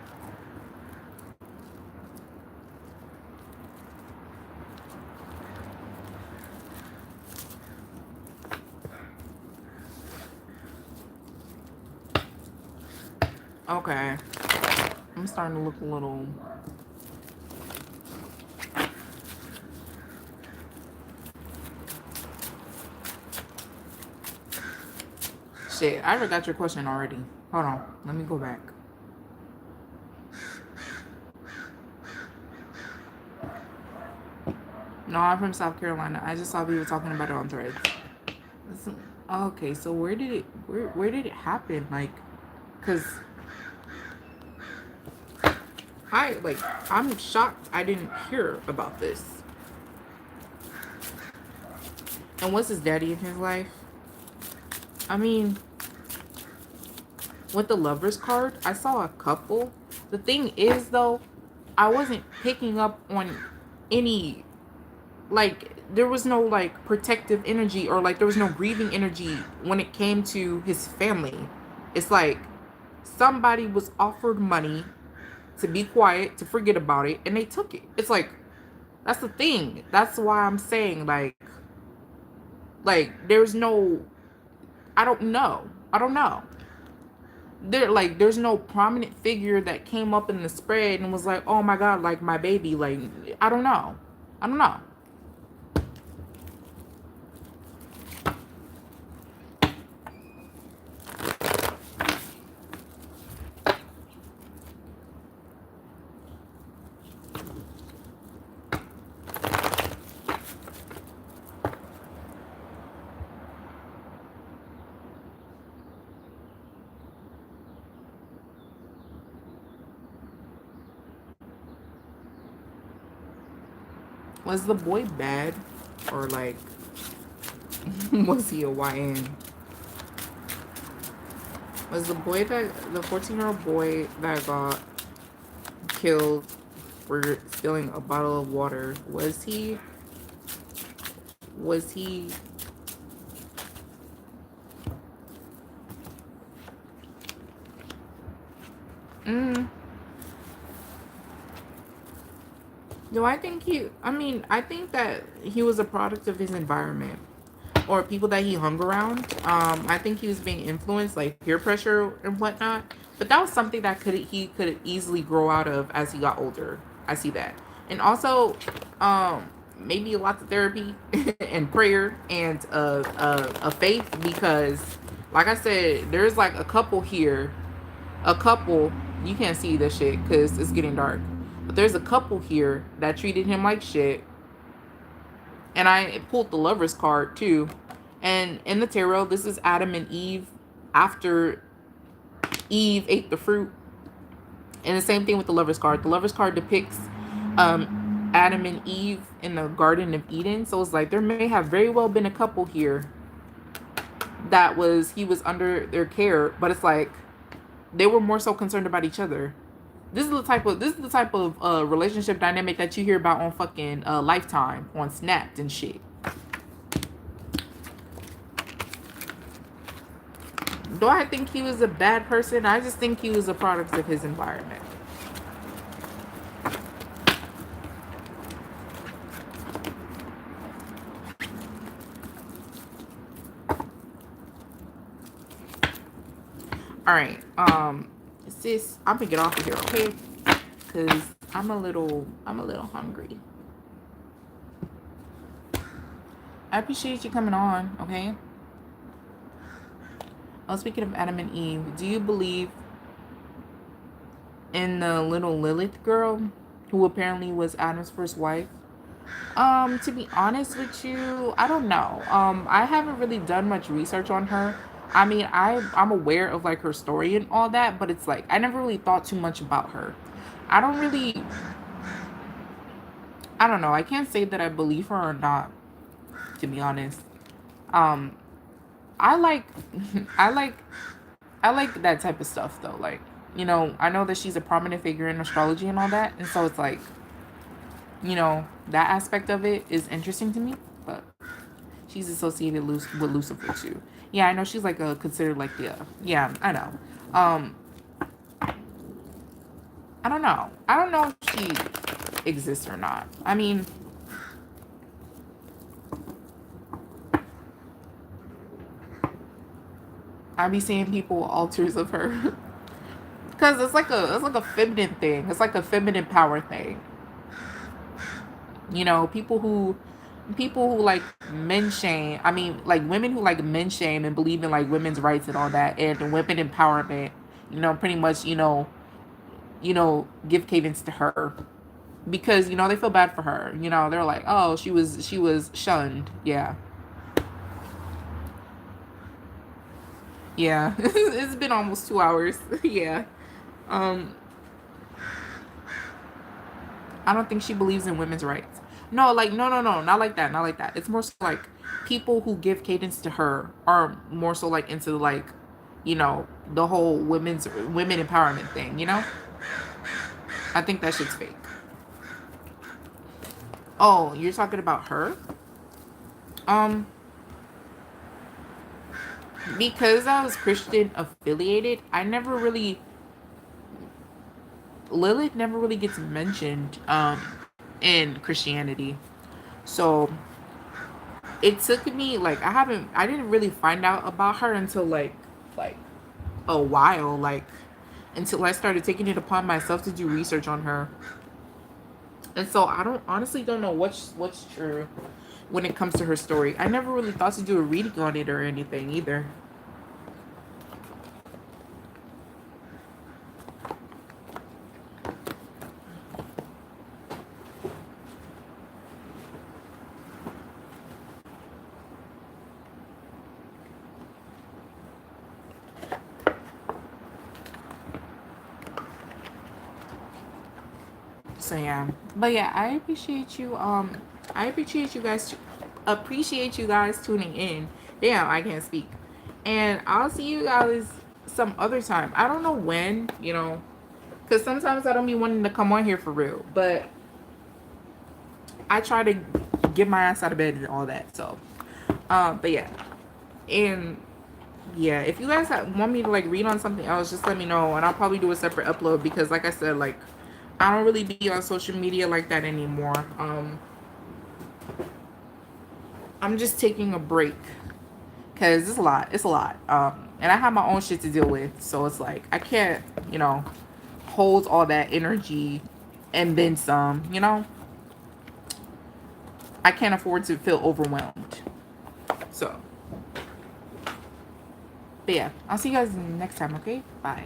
Okay. I'm starting to look a little... Shit, I forgot your question already. Hold on. Let me go back. No, I'm from South Carolina. I just saw people talking about it on Threads. Listen. Okay, so where did it happen? Like, cause I like I'm shocked I didn't hear about this. And what's his daddy in his life? I mean, with the lovers card, I saw a couple. The thing is though, I wasn't picking up on any, like, there was no like protective energy, or like there was no grieving energy when it came to his family. It's like somebody was offered money to be quiet, to forget about it, and they took it. It's like, that's the thing. That's why I'm saying like there's no, I don't know. I don't know. There's no prominent figure that came up in the spread and was like, "Oh my god, like my baby." Like, I don't know. I don't know. Was the boy bad, or like was he a YN? Was the boy that the 14-year-old boy that got killed for stealing a bottle of water? Was he? Mm, do I think he? I mean, I think that he was a product of his environment, or people that he hung around. I think he was being influenced, like peer pressure and whatnot. But that was something that he could easily grow out of as he got older. I see that, and also, maybe lots of therapy and prayer and a faith, because, like I said, there's like a couple here, a couple. You can't see this shit because it's getting dark. But there's a couple here that treated him like shit, and I pulled the lovers card too. And in the tarot, this is Adam and Eve after Eve ate the fruit. And the same thing with the lovers card. The lovers card depicts Adam and Eve in the Garden of Eden. So it's like there may have very well been a couple here that he was under their care, but it's like they were more so concerned about each other. This is the type of relationship dynamic that you hear about on fucking Lifetime, on Snapped and shit. Do I think he was a bad person? I just think he was a product of his environment. All right, sis, I'm gonna get off of here, okay? Cause I'm a little hungry. I appreciate you coming on, okay? Oh, speaking of Adam and Eve, do you believe in the little Lilith girl who apparently was Adam's first wife? To be honest with you, I don't know. I haven't really done much research on her. I mean, I'm aware of like her story and all that, but it's like I never really thought too much about her. I don't really, I don't know. I can't say that I believe her or not, to be honest. Um, I like, I like, I like that type of stuff though. Like, I know that she's a prominent figure in astrology and all that, and so it's like, that aspect of it is interesting to me. But she's associated with Lucifer too. Yeah, I know she's like considered like the I know. Um, I don't know. I don't know if she exists or not. I mean, I be seeing people altars of her because it's like a feminine thing. It's like a feminine power thing. People who like men shame. I mean, like women who like men shame and believe in like women's rights and all that, and women empowerment. Pretty much. Give cadence to her because they feel bad for her. They're like, oh, she was shunned. Yeah. Yeah, it's been almost 2 hours. Yeah. Um, I don't think she believes in women's rights. No, like no, not like that, not like that. It's more so like people who give cadence to her are more so like into like, the whole women empowerment thing. I think that shit's fake. Oh, you're talking about her? Um, because I was Christian affiliated, Lilith never really gets mentioned in Christianity. So it took me like I didn't really find out about her until like a while, like until I started taking it upon myself to do research on her. And so I don't honestly don't know what's true when it comes to her story. I never really thought to do a reading on it or anything either. So yeah, but yeah, I appreciate you guys tuning in. Damn, I can't speak. And I'll see you guys some other time. I don't know when, because sometimes I don't be wanting to come on here for real, but I try to get my ass out of bed and all that. So, but yeah, and yeah, if you guys want me to like read on something else, just let me know, and I'll probably do a separate upload because, like I said, like I don't really be on social media like that anymore. I'm just taking a break because it's a lot. It's a lot. And I have my own shit to deal with, so it's like I can't, hold all that energy and then some. I can't afford to feel overwhelmed. So, but yeah, I'll see you guys next time. Okay, bye.